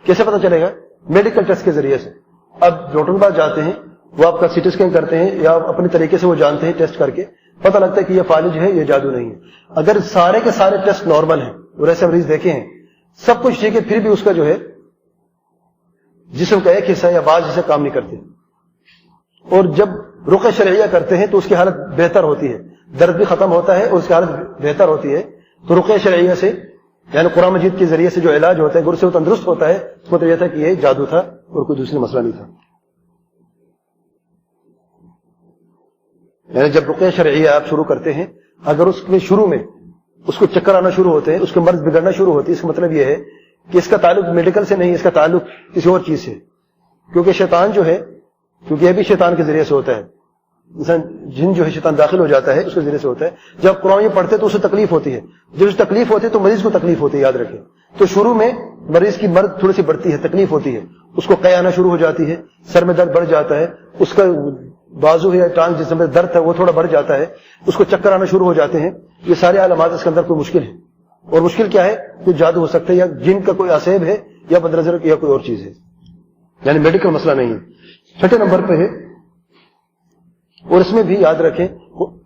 کیسے پتہ چلے گا؟ میڈیکل ٹیسٹ کے ذریعے سے. اب ڈاکٹر کے پاس جاتے ہیں, وہ آپ کا سی ٹی اسکین کرتے ہیں یا اپنے طریقے سے وہ جانتے ہیں ٹیسٹ کر کے، پتہ لگتا ہے کہ یہ فالج ہے، یہ جادو نہیں ہے۔ اگر سارے کے سارے ٹیسٹ نارمل ہیں اور ایسے مریض دیکھے ہیں سب کچھ ٹھیک ہے، پھر بھی اس کا جو ہے جسم کا ایک حصہ یا بعض حصے کام نہیں کرتے، اور جب رقیہ شرعیہ کرتے ہیں تو اس کی حالت بہتر ہوتی ہے، درد بھی ختم ہوتا ہے اور اس کی حالت بہتر ہوتی ہے، تو رقیہ شرعیہ سے یعنی قرآن مجید کے ذریعے سے جو علاج ہوتا ہے گر سے وہ تندرست ہوتا ہے، اس کا مطلب یہ تھا کہ یہ جادو تھا اور کوئی دوسری مسئلہ نہیں تھا۔ یعنی جب رقیہ شرعیہ آپ شروع کرتے ہیں، اگر اس میں شروع میں اس کو چکر آنا شروع ہوتے ہیں، اس کے مرض بگڑنا شروع ہوتی ہے، اس کا مطلب یہ ہے کہ اس کا تعلق میڈیکل سے نہیں، اس کا تعلق کسی اور چیز سے، کیونکہ شیطان جو ہے، کیونکہ یہ بھی شیطان کے ذریعے سے ہوتا ہے، انسان جن جو ہے شیطان داخل ہو جاتا ہے اس کے ذریعے سے ہوتا ہے۔ جب قرآن پڑھتے تو اسے تکلیف ہوتی ہے، جب اسے تکلیف ہوتی ہے تو مریض کو تکلیف ہوتی ہے، یاد رکھیں۔ تو شروع میں مریض کی مرض تھوڑی سی بڑھتی ہے، تکلیف ہوتی ہے، اس کو قے آنا شروع ہو جاتی ہے، سر میں درد بڑھ جاتا ہے، اس کا بازو یا ٹانگ جس میں درد ہے وہ تھوڑا بڑھ جاتا ہے، اس کو چکر آنا شروع ہو جاتے ہیں۔ یہ سارے علامات اس کے اندر کوئی مشکل ہے، اور مشکل کیا ہے؟ کوئی جادو ہو سکتا ہے یا جن کا کوئی آسیب ہے یا بدنظر یا کوئی اور چیز ہے، یعنی میڈیکل مسئلہ نہیں ہے۔ چھٹے نمبر پہ ہے، اور اس میں بھی یاد رکھیں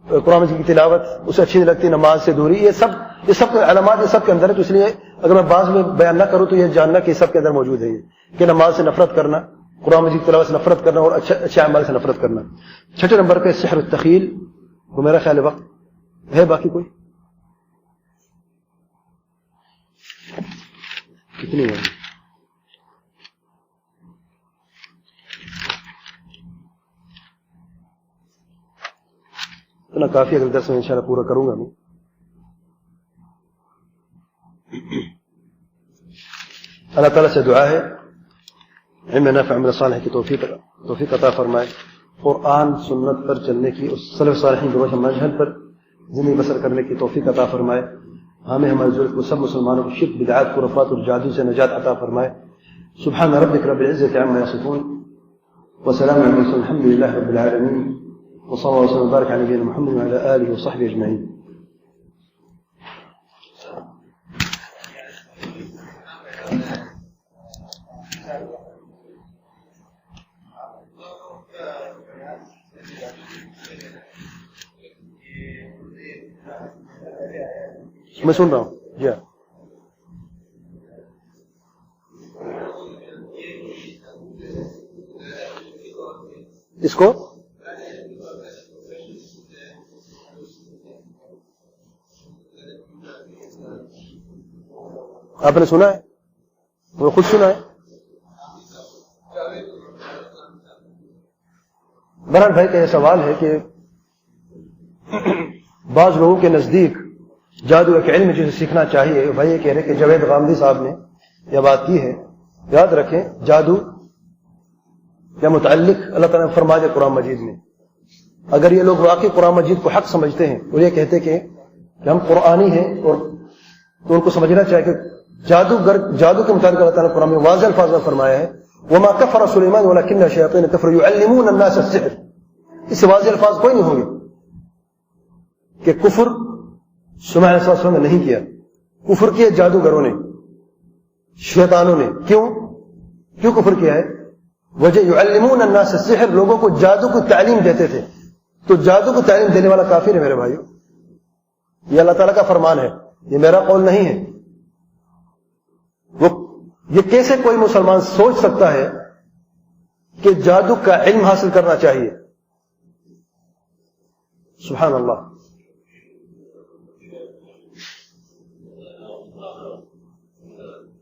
قرآن مجید کی تلاوت اسے اچھی نہیں لگتی، نماز سے دوری، یہ سب علامات یہ سب کے اندر ہے۔ تو اس لیے اگر میں بعض میں بیان نہ کروں تو یہ جاننا کہ سب کے اندر موجود ہے، یہ کہ نماز سے نفرت کرنا، قرآن مجید کی تلاوت سے نفرت کرنا اور اچھے اعمال سے نفرت کرنا۔ چھٹے نمبر پہ سحر التخیل، وہ میرا خیال ہے وقت ہے، باقی کوئی کتنی ہے؟ اتنا کافی، اگلے درس میں انشاءاللہ پورا کروں گا میں۔ اللہ تعالیٰ سے دعا ہے علم نافع عمل صالح کی توفیق عطا فرمائے، قرآن سنت پر چلنے کی، اس سلف صالحین کے روشن منہج پر زندگی بسر کرنے کی توفیق عطا فرمائے۔ ہمیں ہمارے ضرورت کو سب مسلمانوں کو شرک، بدعات، خرافات اور جادو سے نجات عطا فرمائے۔ سبحان ربک رب العزة عما یصفون وسلام علی المرسلین الحمد للہ رب العالمین، وصلی اللہ وسلم وبارک علی نبینا محمد وعلی آلہ وصحبہ اجمعین۔ میں سن رہا ہوں جی ہاں۔ اس کو آپ نے سنا ہے؟ وہ خود سنا ہے؟ بہرحال بھائی کا یہ سوال ہے کہ بعض لوگوں کے نزدیک جادو ایک علم جسے سیکھنا چاہیے۔ بھائی یہ کہہ رہے کہ جاوید غامدی صاحب نے یہ بات کی ہے۔ یاد رکھیں جادو یا متعلق اللہ تعالیٰ نے فرما دیا قرآن مجید میں۔ اگر یہ لوگ واقعی قرآن مجید کو حق سمجھتے ہیں اور یہ کہتے کہ ہم قرآنی ہیں، اور تو ان کو سمجھنا چاہیے کہ جادو کے متعلق اللہ تعالیٰ نے قرآن میں واضح الفاظ میں فرمایا ہے وما کفر سلیمان ولکن الشیاطین کفروا یعلمون الناس السحر۔ اس سے واضح الفاظ کوئی نہیں ہوں گے کہ کفر سلیمان علیہ السلام نے نہیں کیا، کفر کیا جادوگروں نے، شیطانوں نے۔ کیوں کفر کیا ہے؟ وجہ یعلمون الناس السحر، لوگوں کو جادو کو تعلیم دیتے تھے۔ تو جادو کو تعلیم دینے والا کافر ہے میرے بھائیو، یہ اللہ تعالیٰ کا فرمان ہے، یہ میرا قول نہیں ہے۔ یہ کیسے کوئی مسلمان سوچ سکتا ہے کہ جادو کا علم حاصل کرنا چاہیے؟ سبحان اللہ۔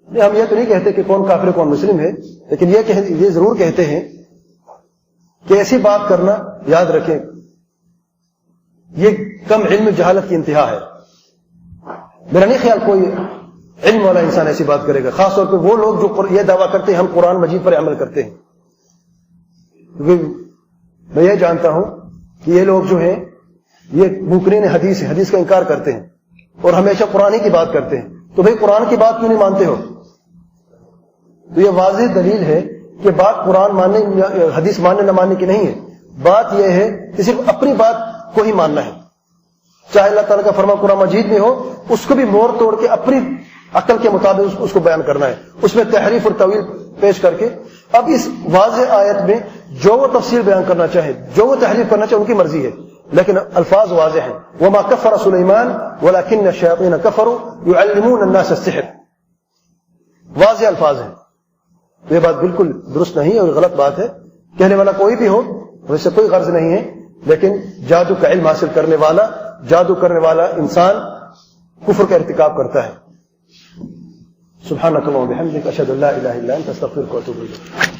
ہم یہ تو نہیں کہتے کہ کون کافر کون مسلم ہے، لیکن یہ ضرور کہتے ہیں کہ ایسی بات کرنا، یاد رکھیں یہ کم علم جہالت کی انتہا ہے۔ میرا نہیں خیال کوئی علم والا انسان ایسی بات کرے گا، خاص طور پہ وہ لوگ جو یہ دعویٰ کرتے ہیں ہم قرآن مجید پر عمل کرتے ہیں۔ کیونکہ میں یہ جانتا ہوں کہ یہ لوگ جو ہیں یہ منکرین حدیث کا انکار کرتے ہیں اور ہمیشہ قرآن ہی کی بات کرتے ہیں۔ تو بھئی قرآن کی بات کیوں نہیں مانتے ہو؟ تو یہ واضح دلیل ہے کہ بات قرآن ماننے حدیث ماننے نہ ماننے کی نہیں ہے، بات یہ ہے کہ صرف اپنی بات کو ہی ماننا ہے۔ چاہے اللہ تعالیٰ کا فرمان قرآن مجید میں ہو، اس کو بھی موڑ توڑ کے اپنی عقل کے مطابق اس کو بیان کرنا ہے، اس میں تحریف اور تعویل پیش کر کے۔ اب اس واضح آیت میں جو وہ تفسیر بیان کرنا چاہے، جو وہ تحریف کرنا چاہے، ان کی مرضی ہے، لیکن الفاظ واضح ہیں. وما كفر سلیمان ولكن الشياطين كفروا يعلمون الناس السحر. واضح الفاظ ہیں. یہ بات بالکل درست نہیں ہے اور غلط بات ہے. کہنے والا کوئی بھی ہو، ویسے کوئی غرض نہیں ہے، لیکن جادو کا علم حاصل کرنے والا، جادو کرنے والا انسان کفر کا ارتکاب کرتا ہے. سبحانك اللهم وبحمدك اشهد ان لا اله الا انت استغفرك واتوب اليك.